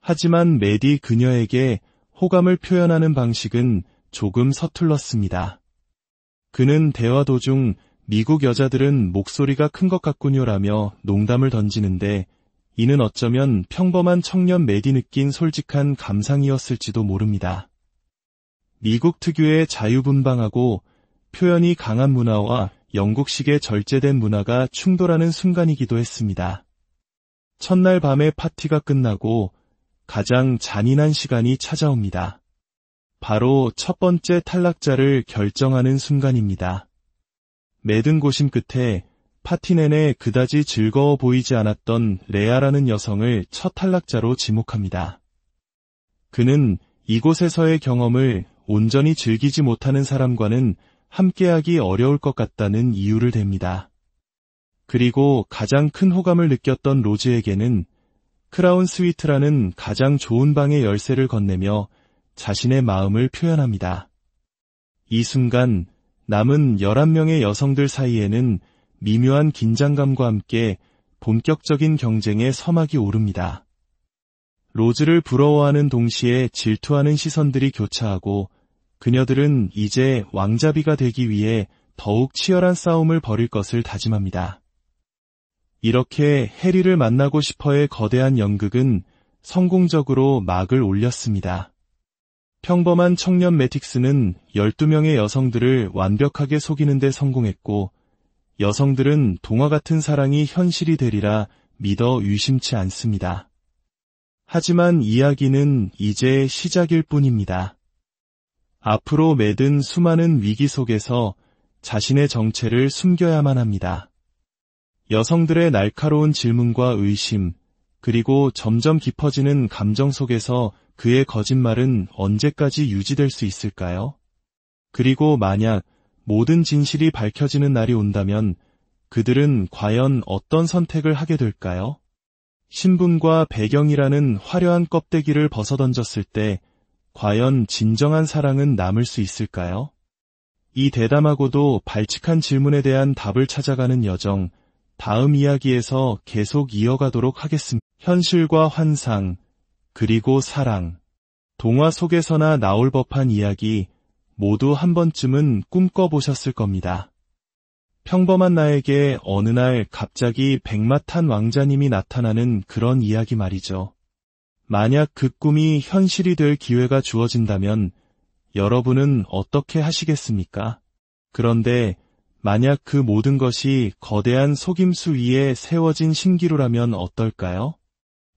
하지만 매디 그녀에게 호감을 표현하는 방식은 조금 서툴렀습니다. 그는 대화 도중 미국 여자들은 목소리가 큰 것 같군요라며 농담을 던지는데 이는 어쩌면 평범한 청년 매디 느낀 솔직한 감상이었을지도 모릅니다. 미국 특유의 자유분방하고 표현이 강한 문화와 영국식의 절제된 문화가 충돌하는 순간이기도 했습니다. 첫날 밤에 파티가 끝나고 가장 잔인한 시간이 찾아옵니다. 바로 첫 번째 탈락자를 결정하는 순간입니다. 매든 고심 끝에 파티 내내 그다지 즐거워 보이지 않았던 레아라는 여성을 첫 탈락자로 지목합니다. 그는 이곳에서의 경험을 온전히 즐기지 못하는 사람과는 함께하기 어려울 것 같다는 이유를 댑니다. 그리고 가장 큰 호감을 느꼈던 로즈에게는 크라운 스위트라는 가장 좋은 방의 열쇠를 건네며 자신의 마음을 표현합니다. 이 순간 남은 11명의 여성들 사이에는 미묘한 긴장감과 함께 본격적인 경쟁의 서막이 오릅니다. 로즈를 부러워하는 동시에 질투하는 시선들이 교차하고 그녀들은 이제 왕자비가 되기 위해 더욱 치열한 싸움을 벌일 것을 다짐합니다. 이렇게 해리를 만나고 싶어의 거대한 연극은 성공적으로 막을 올렸습니다. 평범한 청년 매틱스는 12명의 여성들을 완벽하게 속이는 데 성공했고, 여성들은 동화 같은 사랑이 현실이 되리라 믿어 의심치 않습니다. 하지만 이야기는 이제 시작일 뿐입니다. 앞으로 매든 수많은 위기 속에서 자신의 정체를 숨겨야만 합니다. 여성들의 날카로운 질문과 의심, 그리고 점점 깊어지는 감정 속에서 그의 거짓말은 언제까지 유지될 수 있을까요? 그리고 만약 모든 진실이 밝혀지는 날이 온다면 그들은 과연 어떤 선택을 하게 될까요? 신분과 배경이라는 화려한 껍데기를 벗어던졌을 때 과연 진정한 사랑은 남을 수 있을까요? 이 대담하고도 발칙한 질문에 대한 답을 찾아가는 여정, 다음 이야기에서 계속 이어가도록 하겠습니다. 현실과 환상, 그리고 사랑. 동화 속에서나 나올 법한 이야기, 모두 한 번쯤은 꿈꿔보셨을 겁니다. 평범한 나에게 어느 날 갑자기 백마탄 왕자님이 나타나는 그런 이야기 말이죠. 만약 그 꿈이 현실이 될 기회가 주어진다면 여러분은 어떻게 하시겠습니까? 그런데 만약 그 모든 것이 거대한 속임수 위에 세워진 신기루라면 어떨까요?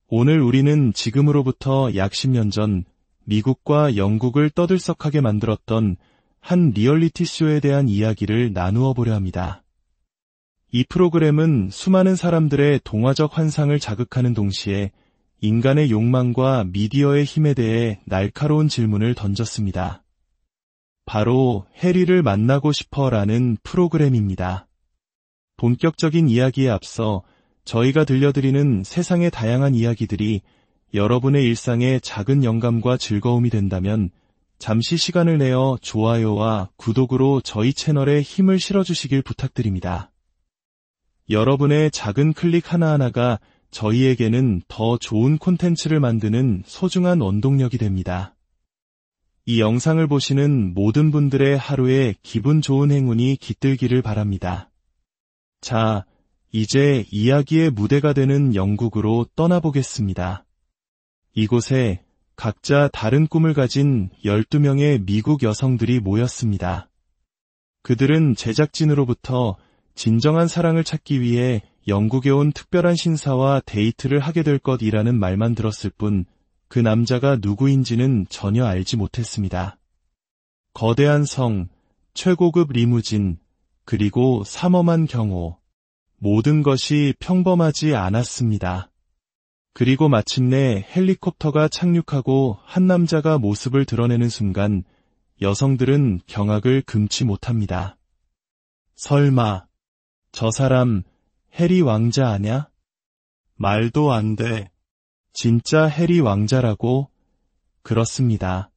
오늘 우리는 지금으로부터 약 10년 전 미국과 영국을 떠들썩하게 만들었던 한 리얼리티 쇼에 대한 이야기를 나누어 보려 합니다. 이 프로그램은 수많은 사람들의 동화적 환상을 자극하는 동시에 인간의 욕망과 미디어의 힘에 대해 날카로운 질문을 던졌습니다. 바로 해리를 만나고 싶어라는 프로그램입니다. 본격적인 이야기에 앞서 저희가 들려드리는 세상의 다양한 이야기들이 여러분의 일상에 작은 영감과 즐거움이 된다면 잠시 시간을 내어 좋아요와 구독으로 저희 채널에 힘을 실어주시길 부탁드립니다. 여러분의 작은 클릭 하나하나가 저희에게는 더 좋은 콘텐츠를 만드는 소중한 원동력이 됩니다. 이 영상을 보시는 모든 분들의 하루에 기분 좋은 행운이 깃들기를 바랍니다. 자, 이제 이야기의 무대가 되는 영국으로 떠나보겠습니다. 이곳에 각자 다른 꿈을 가진 12명의 미국 여성들이 모였습니다. 그들은 제작진으로부터 진정한 사랑을 찾기 위해 영국에 온 특별한 신사와 데이트를 하게 될 것이라는 말만 들었을 뿐 그 남자가 누구인지는 전혀 알지 못했습니다. 거대한 성, 최고급 리무진, 그리고 삼엄한 경호. 모든 것이 평범하지 않았습니다. 그리고 마침내 헬리콥터가 착륙하고 한 남자가 모습을 드러내는 순간 여성들은 경악을 금치 못합니다. 설마 저 사람 해리 왕자 아냐? 말도 안 돼. 진짜 해리 왕자라고? 그렇습니다.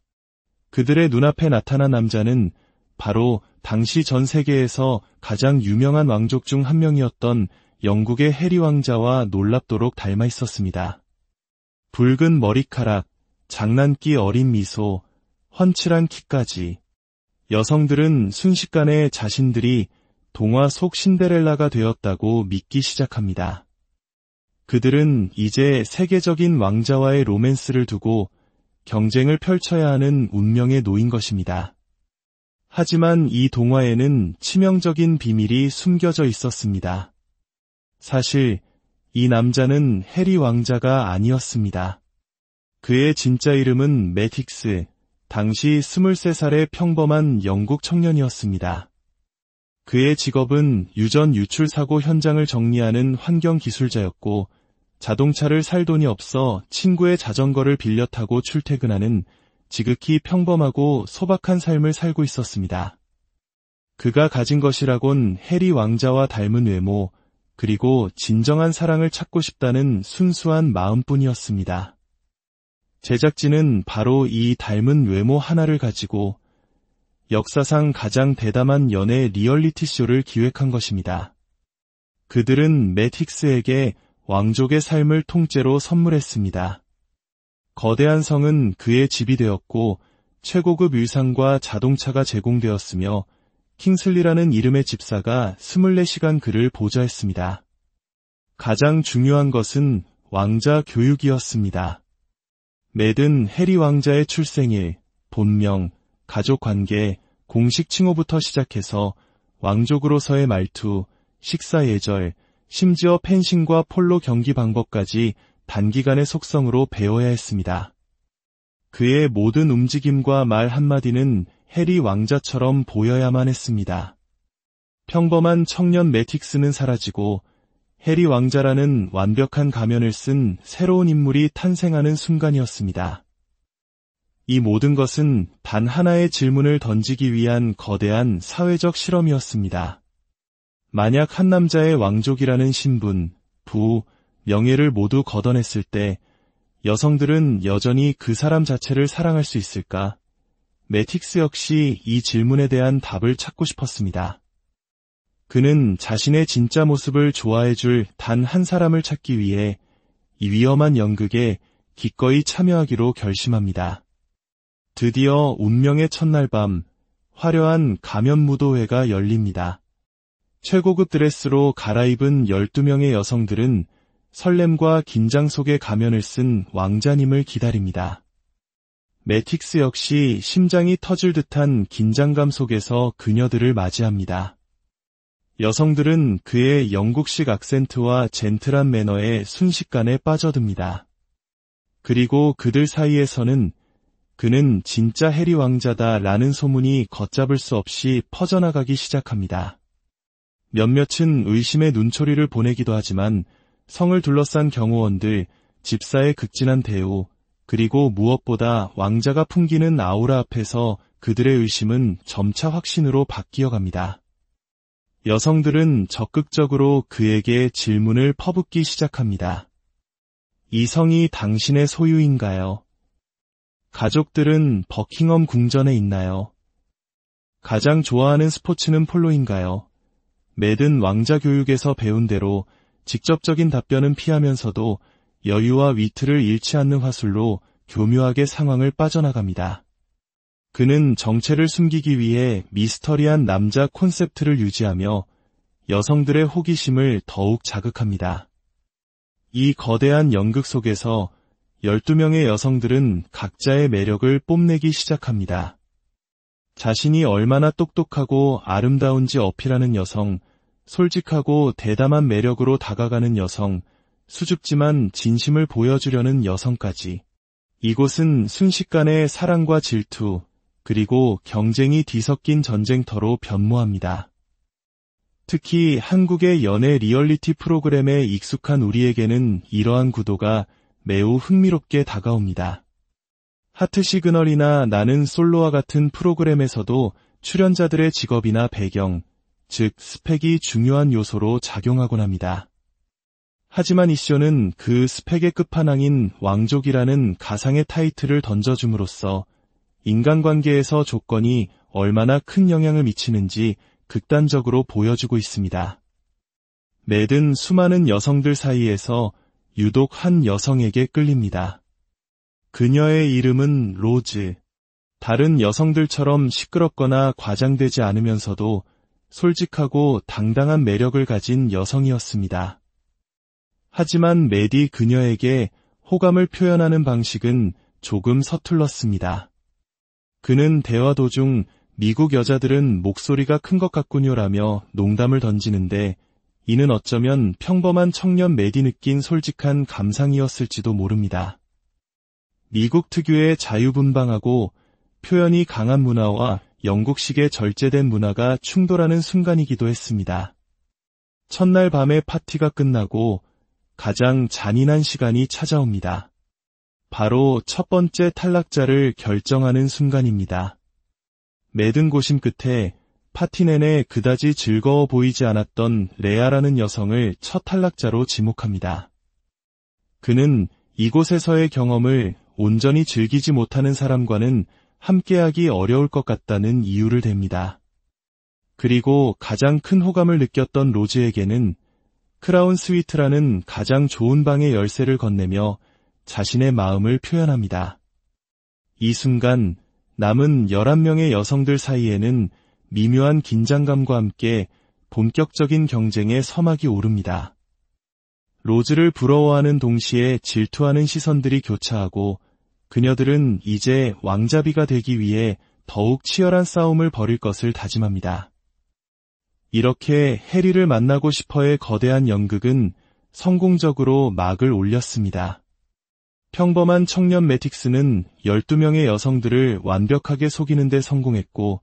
그들의 눈앞에 나타난 남자는 바로 당시 전 세계에서 가장 유명한 왕족 중 한 명이었던 영국의 해리 왕자와 놀랍도록 닮아 있었습니다. 붉은 머리카락, 장난기 어린 미소, 훤칠한 키까지. 여성들은 순식간에 자신들이 동화 속 신데렐라가 되었다고 믿기 시작합니다. 그들은 이제 세계적인 왕자와의 로맨스를 두고 경쟁을 펼쳐야 하는 운명에 놓인 것입니다. 하지만 이 동화에는 치명적인 비밀이 숨겨져 있었습니다. 사실 이 남자는 해리 왕자가 아니었습니다. 그의 진짜 이름은 매틱스, 당시 23살의 평범한 영국 청년이었습니다. 그의 직업은 유전 유출 사고 현장을 정리하는 환경 기술자였고 자동차를 살 돈이 없어 친구의 자전거를 빌려 타고 출퇴근하는 지극히 평범하고 소박한 삶을 살고 있었습니다. 그가 가진 것이라곤 해리 왕자와 닮은 외모, 그리고 진정한 사랑을 찾고 싶다는 순수한 마음뿐이었습니다. 제작진은 바로 이 닮은 외모 하나를 가지고 역사상 가장 대담한 연애 리얼리티 쇼를 기획한 것입니다. 그들은 매틱스에게 왕족의 삶을 통째로 선물했습니다. 거대한 성은 그의 집이 되었고 최고급 의상과 자동차가 제공되었으며 킹슬리라는 이름의 집사가 24시간 그를 보좌했습니다. 가장 중요한 것은 왕자 교육이었습니다. 매든 해리 왕자의 출생일, 본명, 가족관계, 공식 칭호부터 시작해서 왕족으로서의 말투, 식사 예절, 심지어 펜싱과 폴로 경기 방법까지 단기간의 속성으로 배워야 했습니다. 그의 모든 움직임과 말 한마디는 해리 왕자처럼 보여야만 했습니다. 평범한 청년 매틱스는 사라지고 해리 왕자라는 완벽한 가면을 쓴 새로운 인물이 탄생하는 순간이었습니다. 이 모든 것은 단 하나의 질문을 던지기 위한 거대한 사회적 실험이었습니다. 만약 한 남자의 왕족이라는 신분, 부, 명예를 모두 걷어냈을 때 여성들은 여전히 그 사람 자체를 사랑할 수 있을까? 매틱스 역시 이 질문에 대한 답을 찾고 싶었습니다. 그는 자신의 진짜 모습을 좋아해줄 단 한 사람을 찾기 위해 이 위험한 연극에 기꺼이 참여하기로 결심합니다. 드디어 운명의 첫날 밤, 화려한 가면 무도회가 열립니다. 최고급 드레스로 갈아입은 12명의 여성들은 설렘과 긴장 속에 가면을 쓴 왕자님을 기다립니다. 매틱스 역시 심장이 터질 듯한 긴장감 속에서 그녀들을 맞이합니다. 여성들은 그의 영국식 악센트와 젠틀한 매너에 순식간에 빠져듭니다. 그리고 그들 사이에서는 그는 진짜 해리 왕자다라는 소문이 걷잡을 수 없이 퍼져나가기 시작합니다. 몇몇은 의심의 눈초리를 보내기도 하지만 성을 둘러싼 경호원들, 집사의 극진한 대우, 그리고 무엇보다 왕자가 풍기는 아우라 앞에서 그들의 의심은 점차 확신으로 바뀌어갑니다. 여성들은 적극적으로 그에게 질문을 퍼붓기 시작합니다. 이 성이 당신의 소유인가요? 가족들은 버킹엄 궁전에 있나요? 가장 좋아하는 스포츠는 폴로인가요? 매든 왕자 교육에서 배운 대로 직접적인 답변은 피하면서도 여유와 위트를 잃지 않는 화술로 교묘하게 상황을 빠져나갑니다. 그는 정체를 숨기기 위해 미스터리한 남자 콘셉트를 유지하며 여성들의 호기심을 더욱 자극합니다. 이 거대한 연극 속에서 12명의 여성들은 각자의 매력을 뽐내기 시작합니다. 자신이 얼마나 똑똑하고 아름다운지 어필하는 여성, 솔직하고 대담한 매력으로 다가가는 여성, 수줍지만 진심을 보여주려는 여성까지. 이곳은 순식간에 사랑과 질투, 그리고 경쟁이 뒤섞인 전쟁터로 변모합니다. 특히 한국의 연애 리얼리티 프로그램에 익숙한 우리에게는 이러한 구도가 매우 흥미롭게 다가옵니다. 하트 시그널이나 나는 솔로와 같은 프로그램에서도 출연자들의 직업이나 배경, 즉 스펙이 중요한 요소로 작용하곤 합니다. 하지만 이 쇼는 그 스펙의 끝판왕인 왕족이라는 가상의 타이틀을 던져줌으로써 인간관계에서 조건이 얼마나 큰 영향을 미치는지 극단적으로 보여주고 있습니다. 매든 수많은 여성들 사이에서 유독 한 여성에게 끌립니다. 그녀의 이름은 로즈. 다른 여성들처럼 시끄럽거나 과장되지 않으면서도 솔직하고 당당한 매력을 가진 여성이었습니다. 하지만 매디 그녀에게 호감을 표현하는 방식은 조금 서툴렀습니다. 그는 대화 도중 미국 여자들은 목소리가 큰 것 같군요라며 농담을 던지는데 이는 어쩌면 평범한 청년 매디 느낀 솔직한 감상이었을지도 모릅니다. 미국 특유의 자유분방하고 표현이 강한 문화와 영국식의 절제된 문화가 충돌하는 순간이기도 했습니다. 첫날 밤에 파티가 끝나고 가장 잔인한 시간이 찾아옵니다. 바로 첫 번째 탈락자를 결정하는 순간입니다. 매든 고심 끝에 파티 내내 그다지 즐거워 보이지 않았던 레아라는 여성을 첫 탈락자로 지목합니다. 그는 이곳에서의 경험을 온전히 즐기지 못하는 사람과는 함께하기 어려울 것 같다는 이유를 댑니다. 그리고 가장 큰 호감을 느꼈던 로즈에게는 크라운 스위트라는 가장 좋은 방의 열쇠를 건네며 자신의 마음을 표현합니다. 이 순간 남은 11명의 여성들 사이에는 미묘한 긴장감과 함께 본격적인 경쟁의 서막이 오릅니다. 로즈를 부러워하는 동시에 질투하는 시선들이 교차하고 그녀들은 이제 왕자비가 되기 위해 더욱 치열한 싸움을 벌일 것을 다짐합니다. 이렇게 해리를 만나고 싶어의 거대한 연극은 성공적으로 막을 올렸습니다. 평범한 청년 매틱스는 12명의 여성들을 완벽하게 속이는 데 성공했고,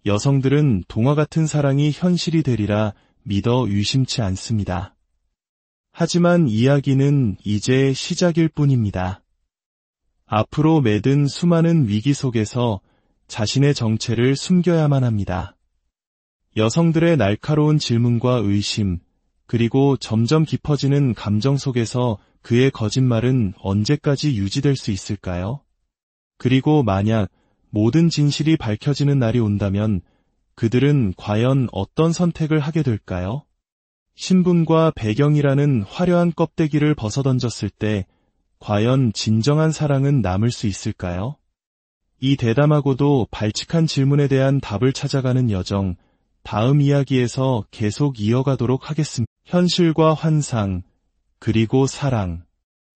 여성들은 동화 같은 사랑이 현실이 되리라 믿어 의심치 않습니다. 하지만 이야기는 이제 시작일 뿐입니다. 앞으로 매든 수많은 위기 속에서 자신의 정체를 숨겨야만 합니다. 여성들의 날카로운 질문과 의심, 그리고 점점 깊어지는 감정 속에서 그의 거짓말은 언제까지 유지될 수 있을까요? 그리고 만약 모든 진실이 밝혀지는 날이 온다면 그들은 과연 어떤 선택을 하게 될까요? 신분과 배경이라는 화려한 껍데기를 벗어던졌을 때 과연 진정한 사랑은 남을 수 있을까요? 이 대담하고도 발칙한 질문에 대한 답을 찾아가는 여정, 다음 이야기에서 계속 이어가도록 하겠습니다. 현실과 환상, 그리고 사랑.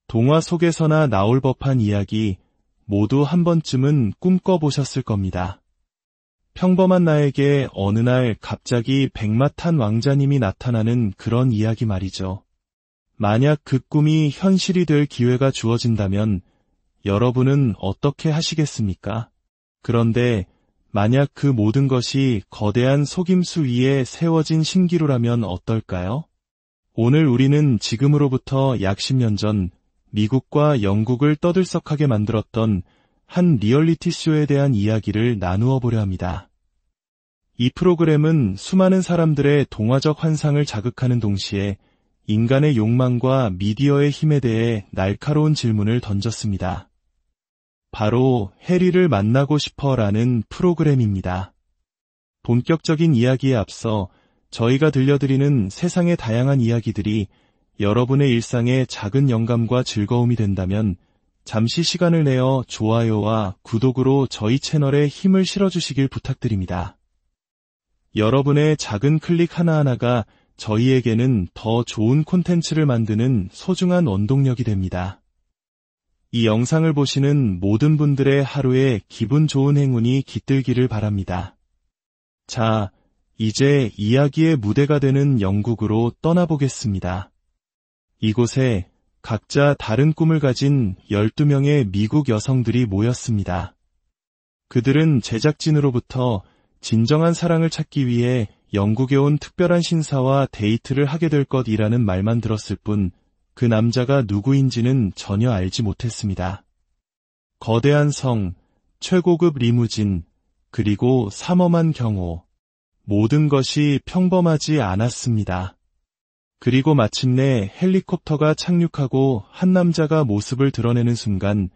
동화 속에서나 나올 법한 이야기, 모두 한 번쯤은 꿈꿔보셨을 겁니다. 평범한 나에게 어느 날 갑자기 백마탄 왕자님이 나타나는 그런 이야기 말이죠. 만약 그 꿈이 현실이 될 기회가 주어진다면 여러분은 어떻게 하시겠습니까? 그런데 만약 그 모든 것이 거대한 속임수 위에 세워진 신기루라면 어떨까요? 오늘 우리는 지금으로부터 약 10년 전 미국과 영국을 떠들썩하게 만들었던 한 리얼리티 쇼에 대한 이야기를 나누어 보려 합니다. 이 프로그램은 수많은 사람들의 동화적 환상을 자극하는 동시에 인간의 욕망과 미디어의 힘에 대해 날카로운 질문을 던졌습니다. 바로 해리를 만나고 싶어라는 프로그램입니다. 본격적인 이야기에 앞서 저희가 들려드리는 세상의 다양한 이야기들이 여러분의 일상에 작은 영감과 즐거움이 된다면 잠시 시간을 내어 좋아요와 구독으로 저희 채널에 힘을 실어주시길 부탁드립니다. 여러분의 작은 클릭 하나하나가 저희에게는 더 좋은 콘텐츠를 만드는 소중한 원동력이 됩니다. 이 영상을 보시는 모든 분들의 하루에 기분 좋은 행운이 깃들기를 바랍니다. 자, 이제 이야기의 무대가 되는 영국으로 떠나보겠습니다. 이곳에 각자 다른 꿈을 가진 12명의 미국 여성들이 모였습니다. 그들은 제작진으로부터 진정한 사랑을 찾기 위해 영국에 온 특별한 신사와 데이트를 하게 될 것이라는 말만 들었을 뿐 그 남자가 누구인지는 전혀 알지 못했습니다. 거대한 성, 최고급 리무진, 그리고 삼엄한 경호. 모든 것이 평범하지 않았습니다. 그리고 마침내 헬리콥터가 착륙하고 한 남자가 모습을 드러내는 순간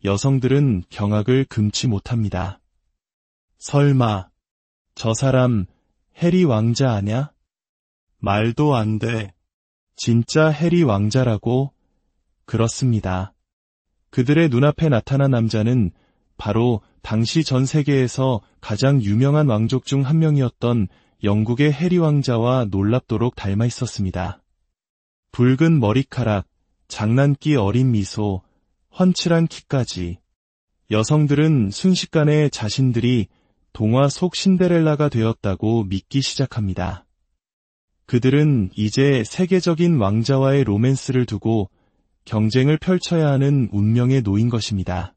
여성들은 경악을 금치 못합니다. 설마 저 사람 해리 왕자 아냐? 말도 안 돼. 진짜 해리 왕자라고? 그렇습니다. 그들의 눈앞에 나타난 남자는 바로 당시 전 세계에서 가장 유명한 왕족 중 한 명이었던 영국의 해리 왕자와 놀랍도록 닮아 있었습니다. 붉은 머리카락, 장난기 어린 미소, 훤칠한 키까지. 여성들은 순식간에 자신들이 동화 속 신데렐라가 되었다고 믿기 시작합니다. 그들은 이제 세계적인 왕자와의 로맨스를 두고 경쟁을 펼쳐야 하는 운명에 놓인 것입니다.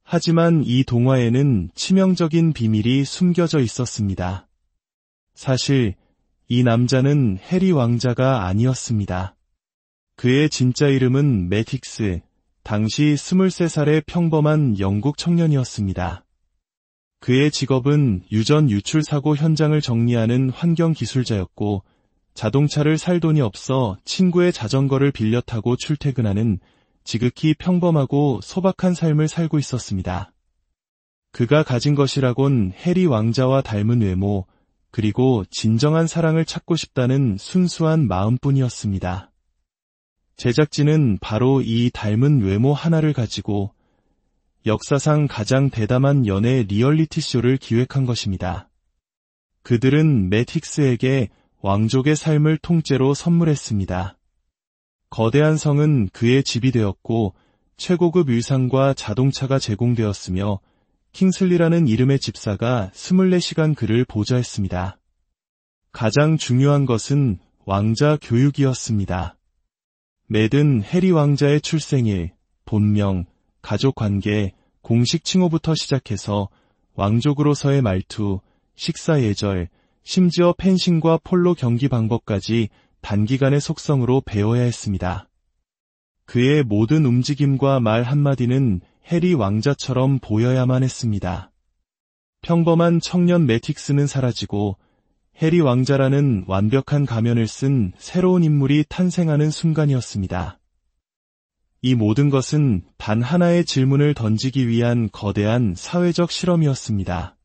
하지만 이 동화에는 치명적인 비밀이 숨겨져 있었습니다. 사실 이 남자는 해리 왕자가 아니었습니다. 그의 진짜 이름은 매틱스, 당시 23살의 평범한 영국 청년이었습니다. 그의 직업은 유전 유출 사고 현장을 정리하는 환경 기술자였고 자동차를 살 돈이 없어 친구의 자전거를 빌려 타고 출퇴근하는 지극히 평범하고 소박한 삶을 살고 있었습니다. 그가 가진 것이라곤 해리 왕자와 닮은 외모, 그리고 진정한 사랑을 찾고 싶다는 순수한 마음뿐이었습니다. 제작진은 바로 이 닮은 외모 하나를 가지고 역사상 가장 대담한 연애 리얼리티 쇼를 기획한 것입니다. 그들은 매틱스에게 왕족의 삶을 통째로 선물했습니다. 거대한 성은 그의 집이 되었고 최고급 의상과 자동차가 제공되었으며 킹슬리라는 이름의 집사가 24시간 그를 보좌했습니다. 가장 중요한 것은 왕자 교육이었습니다. 매든 해리 왕자의 출생일, 본명, 가족관계, 공식 칭호부터 시작해서 왕족으로서의 말투, 식사 예절, 심지어 펜싱과 폴로 경기 방법까지 단기간의 속성으로 배워야 했습니다. 그의 모든 움직임과 말 한마디는 해리 왕자처럼 보여야만 했습니다. 평범한 청년 매틱스는 사라지고 해리 왕자라는 완벽한 가면을 쓴 새로운 인물이 탄생하는 순간이었습니다. 이 모든 것은 단 하나의 질문을 던지기 위한 거대한 사회적 실험이었습니다.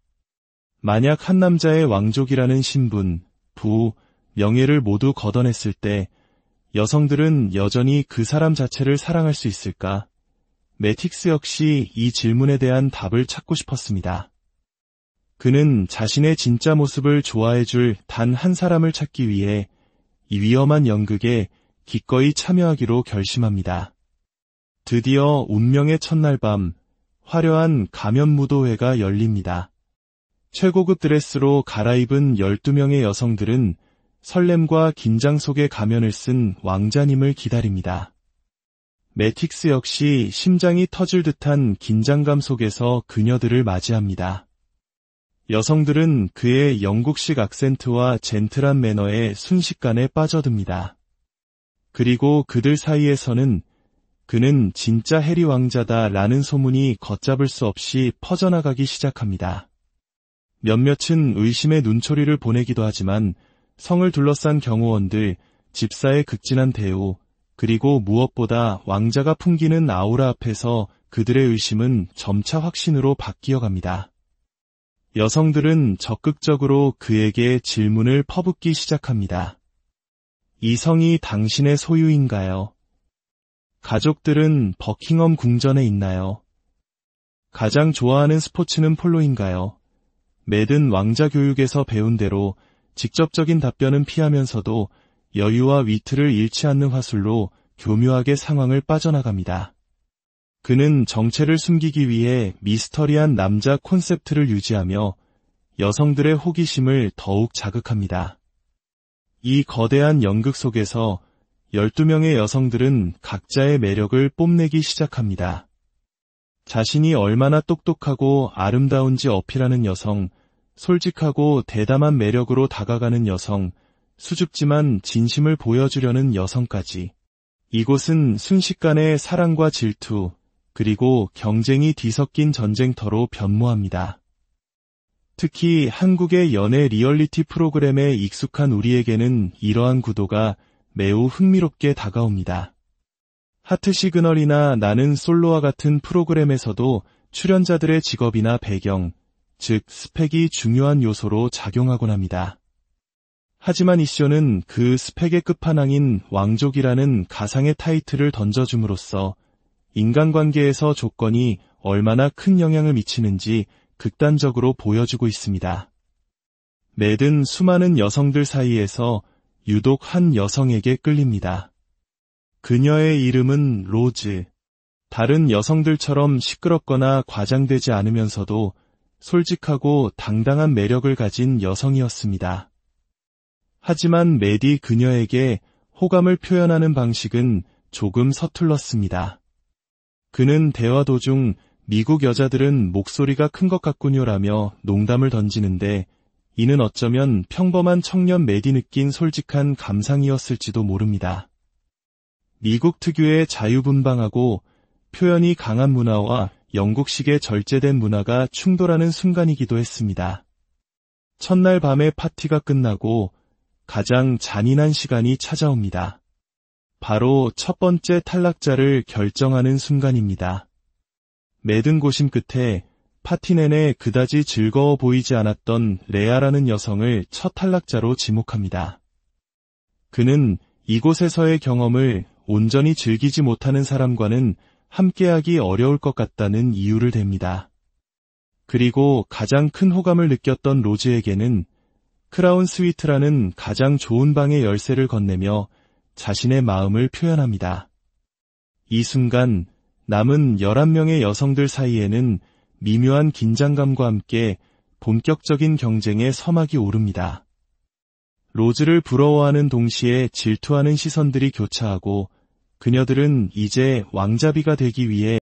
만약 한 남자의 왕족이라는 신분, 부, 명예를 모두 걷어냈을 때 여성들은 여전히 그 사람 자체를 사랑할 수 있을까? 매틱스 역시 이 질문에 대한 답을 찾고 싶었습니다. 그는 자신의 진짜 모습을 좋아해줄 단 한 사람을 찾기 위해 이 위험한 연극에 기꺼이 참여하기로 결심합니다. 드디어 운명의 첫날 밤, 화려한 가면무도회가 열립니다. 최고급 드레스로 갈아입은 12명의 여성들은 설렘과 긴장 속에 가면을 쓴 왕자님을 기다립니다. 매틱스 역시 심장이 터질 듯한 긴장감 속에서 그녀들을 맞이합니다. 여성들은 그의 영국식 악센트와 젠틀한 매너에 순식간에 빠져듭니다. 그리고 그들 사이에서는 그는 진짜 해리 왕자다라는 소문이 걷잡을 수 없이 퍼져나가기 시작합니다. 몇몇은 의심의 눈초리를 보내기도 하지만 성을 둘러싼 경호원들, 집사의 극진한 대우, 그리고 무엇보다 왕자가 풍기는 아우라 앞에서 그들의 의심은 점차 확신으로 바뀌어갑니다. 여성들은 적극적으로 그에게 질문을 퍼붓기 시작합니다. 이 성이 당신의 소유인가요? 가족들은 버킹엄 궁전에 있나요? 가장 좋아하는 스포츠는 폴로인가요? 매든 왕자 교육에서 배운 대로 직접적인 답변은 피하면서도 여유와 위트를 잃지 않는 화술로 교묘하게 상황을 빠져나갑니다. 그는 정체를 숨기기 위해 미스터리한 남자 콘셉트를 유지하며 여성들의 호기심을 더욱 자극합니다. 이 거대한 연극 속에서 12명의 여성들은 각자의 매력을 뽐내기 시작합니다. 자신이 얼마나 똑똑하고 아름다운지 어필하는 여성, 솔직하고 대담한 매력으로 다가가는 여성, 수줍지만 진심을 보여주려는 여성까지. 이곳은 순식간에 사랑과 질투, 그리고 경쟁이 뒤섞인 전쟁터로 변모합니다. 특히 한국의 연애 리얼리티 프로그램에 익숙한 우리에게는 이러한 구도가 매우 흥미롭게 다가옵니다. 하트 시그널이나 나는 솔로와 같은 프로그램에서도 출연자들의 직업이나 배경, 즉 스펙이 중요한 요소로 작용하곤 합니다. 하지만 이 쇼는 그 스펙의 끝판왕인 왕족이라는 가상의 타이틀을 던져줌으로써 인간관계에서 조건이 얼마나 큰 영향을 미치는지 극단적으로 보여주고 있습니다. 매든 수많은 여성들 사이에서 유독 한 여성에게 끌립니다. 그녀의 이름은 로즈. 다른 여성들처럼 시끄럽거나 과장되지 않으면서도 솔직하고 당당한 매력을 가진 여성이었습니다. 하지만 매디 그녀에게 호감을 표현하는 방식은 조금 서툴렀습니다. 그는 대화 도중 미국 여자들은 목소리가 큰 것 같군요라며 농담을 던지는데 이는 어쩌면 평범한 청년 매디 느낀 솔직한 감상이었을지도 모릅니다. 미국 특유의 자유분방하고 표현이 강한 문화와 영국식의 절제된 문화가 충돌하는 순간이기도 했습니다. 첫날 밤의 파티가 끝나고 가장 잔인한 시간이 찾아옵니다. 바로 첫 번째 탈락자를 결정하는 순간입니다. 매든 고심 끝에 파티 내내 그다지 즐거워 보이지 않았던 레아라는 여성을 첫 탈락자로 지목합니다. 그는 이곳에서의 경험을 온전히 즐기지 못하는 사람과는 함께하기 어려울 것 같다는 이유를 댑니다. 그리고 가장 큰 호감을 느꼈던 로즈에게는 크라운 스위트라는 가장 좋은 방의 열쇠를 건네며 자신의 마음을 표현합니다. 이 순간 남은 11명의 여성들 사이에는 미묘한 긴장감과 함께 본격적인 경쟁의 서막이 오릅니다. 로즈를 부러워하는 동시에 질투하는 시선들이 교차하고 그녀들은 이제 왕자비가 되기 위해